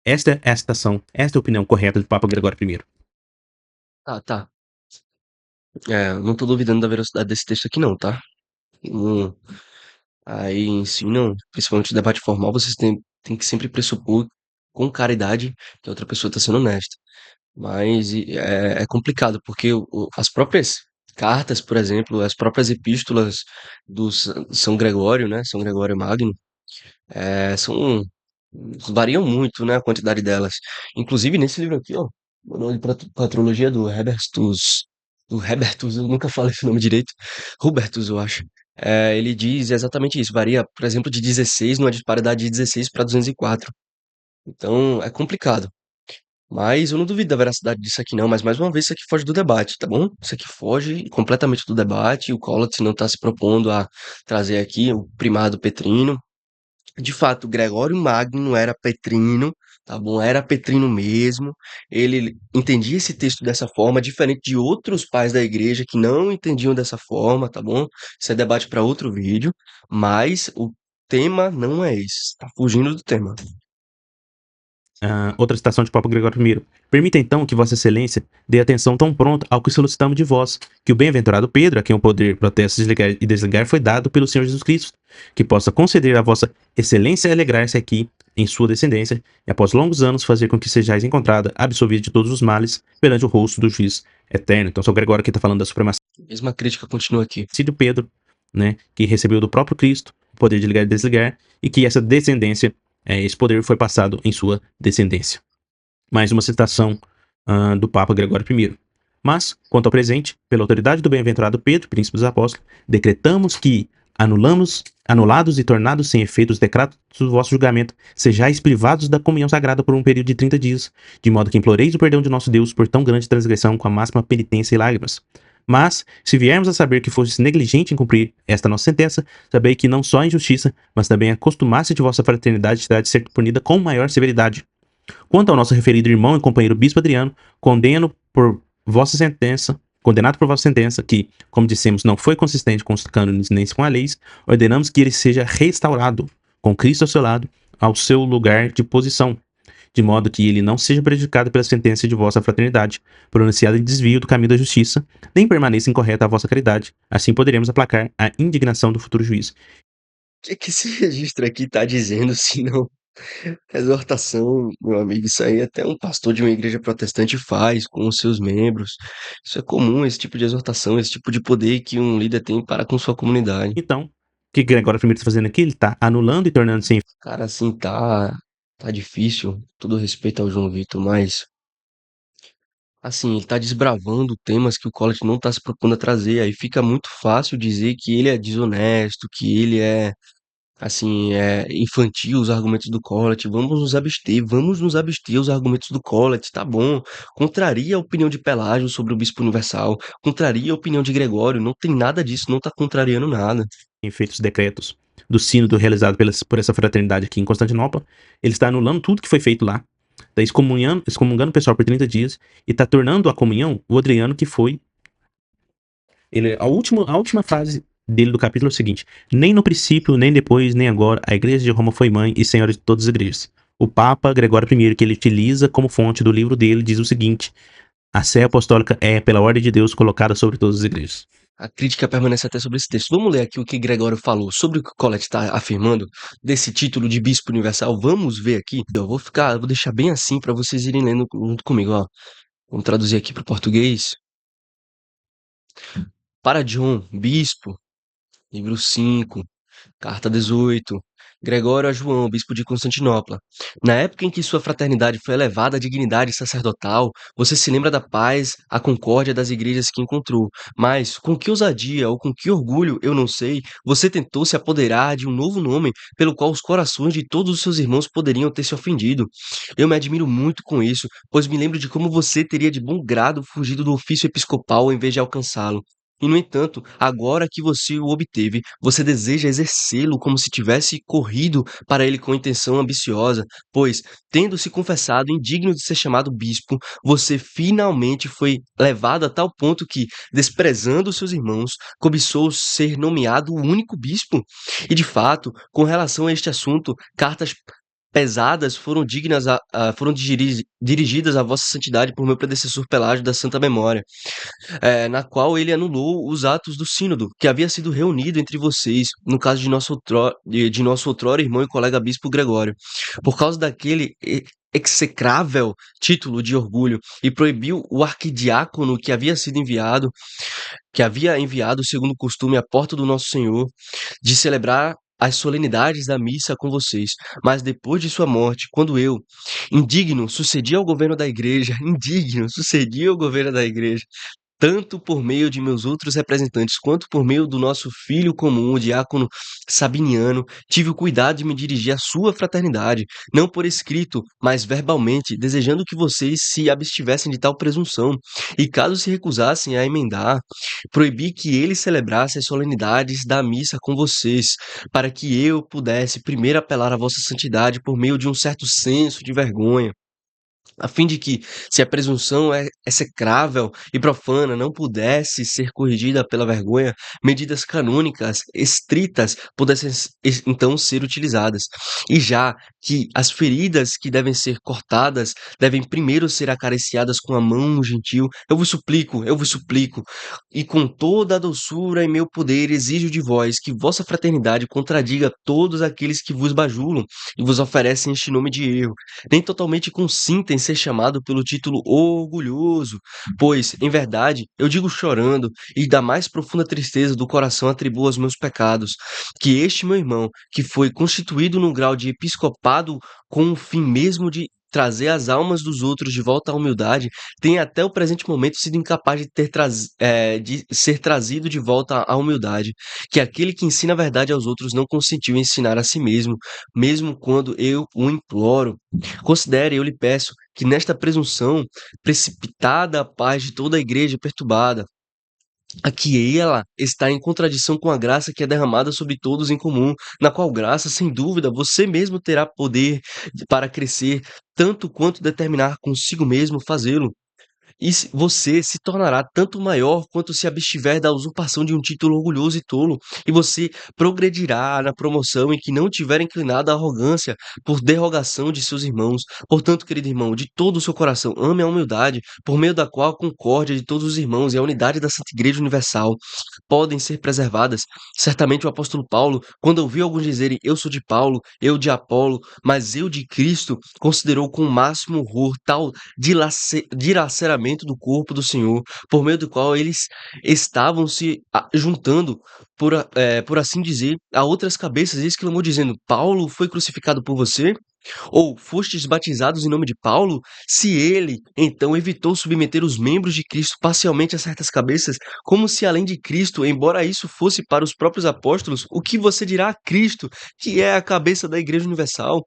Esta é a citação, esta é a opinião correta do Papa Gregório I. Tá. Não tô duvidando da veracidade desse texto aqui não, tá? Não- Aí ensinam, principalmente o debate formal, vocês têm que sempre pressupor com caridade que a outra pessoa está sendo honesta. Mas é complicado, porque as próprias cartas, por exemplo, as próprias epístolas do São Gregório, né? São Gregório Magno, são variam muito, né, a quantidade delas. Inclusive nesse livro aqui, ó, o nome de patrologia do Herbertus, eu nunca falei esse nome direito, Hubertus, eu acho. Ele diz exatamente isso, varia, por exemplo, de 16 numa disparidade de 16 para 204. Então, é complicado. Mas eu não duvido da veracidade disso aqui não, mas mais uma vez isso aqui foge do debate, tá bom? Isso aqui foge completamente do debate, o Collatz não está se propondo a trazer aqui o primado petrino. De fato, Gregório Magno era petrino, tá bom? Era petrino mesmo. Ele entendia esse texto dessa forma, diferente de outros pais da igreja que não entendiam dessa forma, tá bom? Isso é debate para outro vídeo, mas o tema não é esse, tá fugindo do tema. Outra citação de Papa Gregório I. Permita então que Vossa Excelência dê atenção tão pronta ao que solicitamos de vós, que o bem-aventurado Pedro, a quem o poder protesta desligar e desligar foi dado pelo Senhor Jesus Cristo, que possa conceder a Vossa Excelência alegrar-se aqui em sua descendência, e após longos anos fazer com que sejais encontrada absolvida de todos os males perante o rosto do juiz eterno. Então, São Gregório aqui está falando da supremacia Mesma crítica continua aqui. de Pedro, né, que recebeu do próprio Cristo o poder de ligar e desligar, e que essa descendência, esse poder foi passado em sua descendência. Mais uma citação do Papa Gregório I. Mas, quanto ao presente, pela autoridade do bem-aventurado Pedro, príncipe dos apóstolos, decretamos que, anulados e tornados sem efeito os decretos do vosso julgamento, sejais privados da comunhão sagrada por um período de 30 dias, de modo que imploreis o perdão de nosso Deus por tão grande transgressão com a máxima penitência e lágrimas. Mas, se viermos a saber que fostes negligente em cumprir esta nossa sentença, sabei que não só a injustiça, mas também a costumácia de vossa fraternidade terá de ser punida com maior severidade. Quanto ao nosso referido irmão e companheiro Bispo Adriano, condenado por vossa sentença, que, como dissemos, não foi consistente com os cânones nem com as leis, ordenamos que ele seja restaurado, com Cristo ao seu lado, ao seu lugar de posição, de modo que ele não seja prejudicado pela sentença de vossa fraternidade, pronunciada em desvio do caminho da justiça, nem permaneça incorreta a vossa caridade. Assim poderemos aplacar a indignação do futuro juízo. O que que esse registro aqui tá dizendo, se não exortação, meu amigo? Isso aí até um pastor de uma igreja protestante faz com os seus membros. Isso é comum, esse tipo de exortação, esse tipo de poder que um líder tem para com sua comunidade. Então, o que Gregório I está fazendo aqui? Ele está anulando e tornando sem Cara, assim, tá difícil, todo respeito ao João Vitor, mas, assim, ele tá desbravando temas que o Collett não tá se propondo a trazer, aí fica muito fácil dizer que ele é desonesto, que ele é, assim, infantil, os argumentos do Collett, vamos nos abster os argumentos do Collett, tá bom, contraria a opinião de Pelágio sobre o Bispo Universal, contraria a opinião de Gregório, não tem nada disso, não tá contrariando nada. feitos decretos do sínodo realizado por essa fraternidade aqui em Constantinopla. Ele está anulando tudo que foi feito lá, está excomungando o pessoal por 30 dias e está tornando a comunhão o Adriano que foi. A última frase dele do capítulo é o seguinte: nem no princípio, nem depois, nem agora, a igreja de Roma foi mãe e senhora de todas as igrejas. O Papa Gregório I, que ele utiliza como fonte do livro dele, diz o seguinte: a sé apostólica é, pela ordem de Deus, colocada sobre todas as igrejas. A crítica permanece até sobre esse texto. Vamos ler aqui o que Gregório falou sobre o que Colette está afirmando desse título de bispo universal. Vamos ver aqui. Eu vou deixar bem assim para vocês irem lendo junto comigo, ó. Vamos traduzir aqui para o português. Para John, bispo, livro 5, Carta 18. Gregório a João, bispo de Constantinopla. Na época em que sua fraternidade foi elevada à dignidade sacerdotal, você se lembra da paz, a concórdia das igrejas que encontrou. Mas, com que ousadia ou com que orgulho, eu não sei, você tentou se apoderar de um novo nome pelo qual os corações de todos os seus irmãos poderiam ter se ofendido. Eu me admiro muito com isso, pois me lembro de como você teria de bom grado fugido do ofício episcopal em vez de alcançá-lo. E, no entanto, agora que você o obteve, você deseja exercê-lo como se tivesse corrido para ele com intenção ambiciosa, pois, tendo se confessado indigno de ser chamado bispo, você finalmente foi levado a tal ponto que, desprezando seus irmãos, cobiçou ser nomeado o único bispo. E, de fato, com relação a este assunto, cartas pesadas foram dirigidas à Vossa Santidade por meu predecessor Pelágio da Santa Memória, na qual ele anulou os atos do sínodo, que havia sido reunido entre vocês, no caso de nosso outrora irmão e colega bispo Gregório, por causa daquele execrável título de orgulho, e proibiu o arquidiácono que havia enviado, segundo o costume, à porta do Nosso Senhor, de celebrar as solenidades da missa com vocês. Mas depois de sua morte, quando eu, indigno, sucedia ao governo da igreja, tanto por meio de meus outros representantes, quanto por meio do nosso filho comum, o diácono Sabiniano, tive o cuidado de me dirigir à sua fraternidade, não por escrito, mas verbalmente, desejando que vocês se abstivessem de tal presunção, e caso se recusassem a emendar, proibi que ele celebrasse as solenidades da missa com vocês, para que eu pudesse primeiro apelar à vossa santidade por meio de um certo senso de vergonha, a fim de que, se a presunção é execrável e profana não pudesse ser corrigida pela vergonha, medidas canônicas estritas pudessem então ser utilizadas. E já que as feridas que devem ser cortadas devem primeiro ser acariciadas com a mão gentil, eu vos suplico, e com toda a doçura em meu poder exijo de vós que vossa fraternidade contradiga todos aqueles que vos bajulam e vos oferecem este nome de erro, nem totalmente consinta em ser chamado pelo título orgulhoso, pois, em verdade, eu digo chorando, e da mais profunda tristeza do coração atribuo aos meus pecados, que este meu irmão, que foi constituído no grau de episcopado com o fim mesmo de trazer as almas dos outros de volta à humildade, tem até o presente momento sido incapaz de ser trazido de volta à humildade, que aquele que ensina a verdade aos outros não consentiu ensinar a si mesmo, mesmo quando eu o imploro. Considere, eu lhe peço, que nesta presunção precipitada a paz de toda a igreja perturbada, a que ela está em contradição com a graça que é derramada sobre todos em comum, na qual graça, sem dúvida, você mesmo terá poder para crescer, tanto quanto determinar consigo mesmo fazê-lo. E você se tornará tanto maior quanto se abstiver da usurpação de um título orgulhoso e tolo, e você progredirá na promoção em que não tiver inclinado à arrogância por derrogação de seus irmãos. Portanto, querido irmão, de todo o seu coração, ame a humildade, por meio da qual a concórdia de todos os irmãos e a unidade da Santa Igreja Universal podem ser preservadas. Certamente o apóstolo Paulo, quando ouviu alguns dizerem eu sou de Paulo, eu de Apolo, mas eu de Cristo, considerou com o máximo horror tal dilaceramento do corpo do Senhor, por meio do qual eles estavam se juntando, por assim dizer, a outras cabeças, e exclamou dizendo: Paulo foi crucificado por você? Ou fostes batizados em nome de Paulo? Se ele, então, evitou submeter os membros de Cristo parcialmente a certas cabeças, como se além de Cristo, embora isso fosse para os próprios apóstolos, o que você dirá a Cristo, que é a cabeça da Igreja Universal?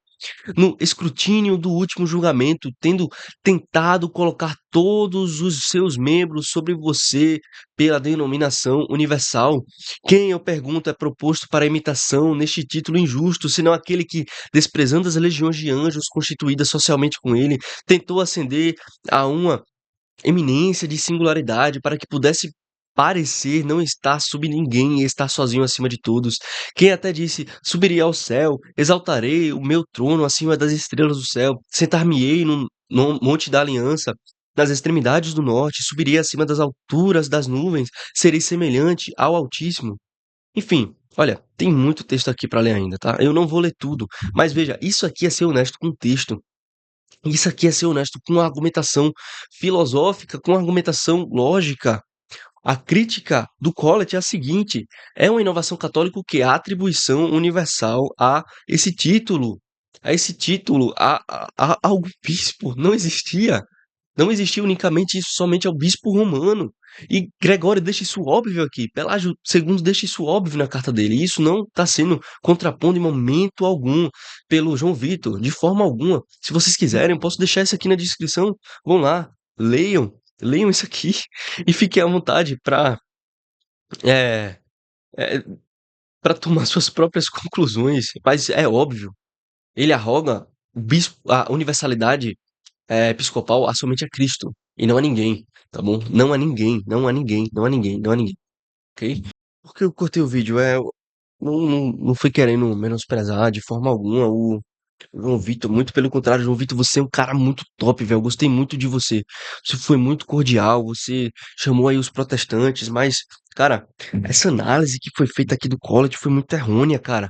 No escrutínio do último julgamento, tendo tentado colocar todos os seus membros sobre você pela denominação universal. Quem, eu pergunto, é proposto para imitação neste título injusto, senão aquele que, desprezando as legiões de anjos constituídas socialmente com ele, tentou ascender a uma eminência de singularidade para que pudesse parecer não estar sob ninguém e estar sozinho acima de todos. Quem até disse: subirei ao céu, exaltarei o meu trono acima das estrelas do céu, sentar-me-ei no monte da aliança, nas extremidades do norte, subirei acima das alturas das nuvens, serei semelhante ao Altíssimo. Enfim, olha, tem muito texto aqui para ler ainda, tá? Eu não vou ler tudo, mas veja, isso aqui é ser honesto com o texto. Isso aqui é ser honesto com a argumentação filosófica, com a argumentação lógica. A crítica do Collett é a seguinte: é uma inovação católica que é a atribuição universal a esse título, a algum bispo. Não existia. Não existia unicamente isso somente ao bispo romano. E Gregório deixa isso óbvio aqui. Pelágio II deixa isso óbvio na carta dele. E isso não está sendo contrapondo em momento algum pelo João Vitor, de forma alguma. Se vocês quiserem, eu posso deixar isso aqui na descrição. Vão lá, leiam isso aqui e fiquem à vontade para É, é para tomar suas próprias conclusões, mas é óbvio, ele arroga o bispo, a universalidade episcopal a somente a Cristo e não a ninguém, tá bom? Não a ninguém, não a ninguém, não a ninguém, não a ninguém, ok? Porque eu cortei o vídeo, não fui querendo menosprezar de forma alguma o João Vitor, muito pelo contrário, João Vitor, você é um cara muito top, velho. Eu gostei muito de você. Você foi muito cordial, você chamou aí os protestantes, mas, cara, essa análise que foi feita aqui do Collett foi muito errônea, cara.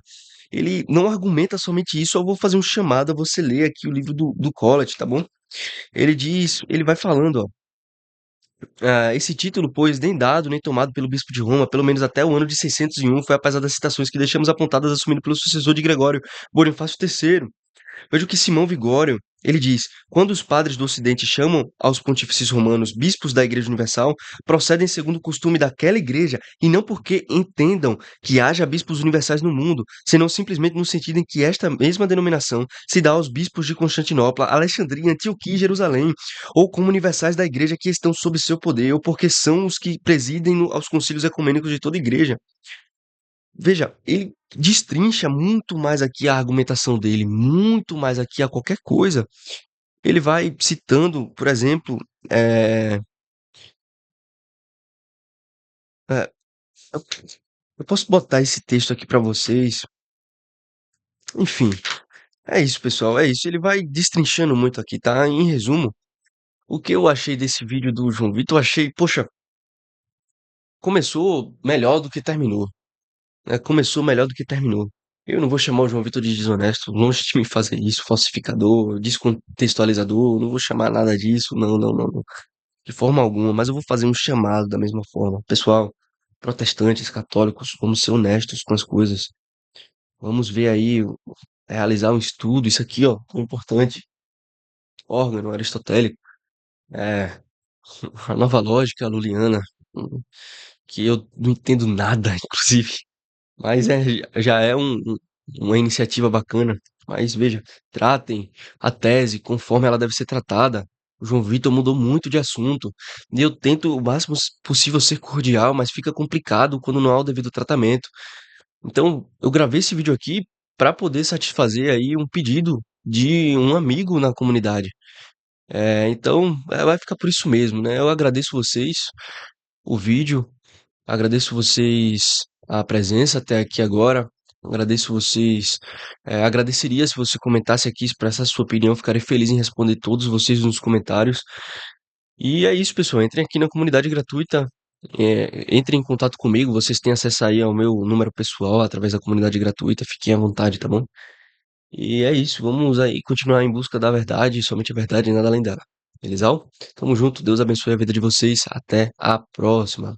Ele não argumenta somente isso, eu vou fazer um chamado a você ler aqui o livro do Collett, tá bom? Ele diz, ele vai falando, ó. Esse título, pois, nem dado nem tomado pelo bispo de Roma, pelo menos até o ano de 601, foi apesar das citações que deixamos apontadas assumido pelo sucessor de Gregório, Bonifácio III. Veja o que Simão Vigório, ele diz: quando os padres do Ocidente chamam aos pontífices romanos bispos da Igreja Universal, procedem segundo o costume daquela igreja e não porque entendam que haja bispos universais no mundo, senão simplesmente no sentido em que esta mesma denominação se dá aos bispos de Constantinopla, Alexandria, Antioquia e Jerusalém, ou como universais da igreja que estão sob seu poder, ou porque são os que presidem aos concílios ecumênicos de toda igreja. Veja, ele destrincha muito mais aqui a argumentação dele, muito mais aqui a qualquer coisa. Ele vai citando, por exemplo, eh, eh, eu eu posso botar esse texto aqui para vocês. Enfim, é isso, pessoal, é isso. Ele vai destrinchando muito aqui, tá? Em resumo, o que eu achei desse vídeo do João Vitor, eu achei, poxa, começou melhor do que terminou. Começou melhor do que terminou. Eu não vou chamar o João Vitor de desonesto, longe de mim fazer isso, falsificador, descontextualizador, não vou chamar nada disso, não, não, não, não, de forma alguma, mas eu vou fazer um chamado da mesma forma. Pessoal, protestantes, católicos, vamos ser honestos com as coisas. Vamos ver aí, realizar um estudo, isso aqui, ó, é importante. Órgão aristotélico, é, a nova lógica luliana, hum, que eu não entendo nada, inclusive. Mas já é uma iniciativa bacana. Mas veja, tratem a tese conforme ela deve ser tratada. O João Vitor mudou muito de assunto. E eu tento o máximo possível ser cordial, mas fica complicado quando não há o devido tratamento. Então, eu gravei esse vídeo aqui para poder satisfazer aí um pedido de um amigo na comunidade. Então, vai ficar por isso mesmo, né? Eu agradeço vocês o vídeo. Agradeço vocês a presença até aqui agora. Agradeço vocês. Agradeceria se você comentasse aqui, expressasse sua opinião. Ficarei feliz em responder todos vocês nos comentários. E é isso, pessoal. Entrem aqui na comunidade gratuita. Entrem em contato comigo. Vocês têm acesso aí ao meu número pessoal através da comunidade gratuita. Fiquem à vontade, tá bom? E é isso. Vamos aí continuar em busca da verdade, somente a verdade e nada além dela. Beleza? Tamo junto. Deus abençoe a vida de vocês. Até a próxima.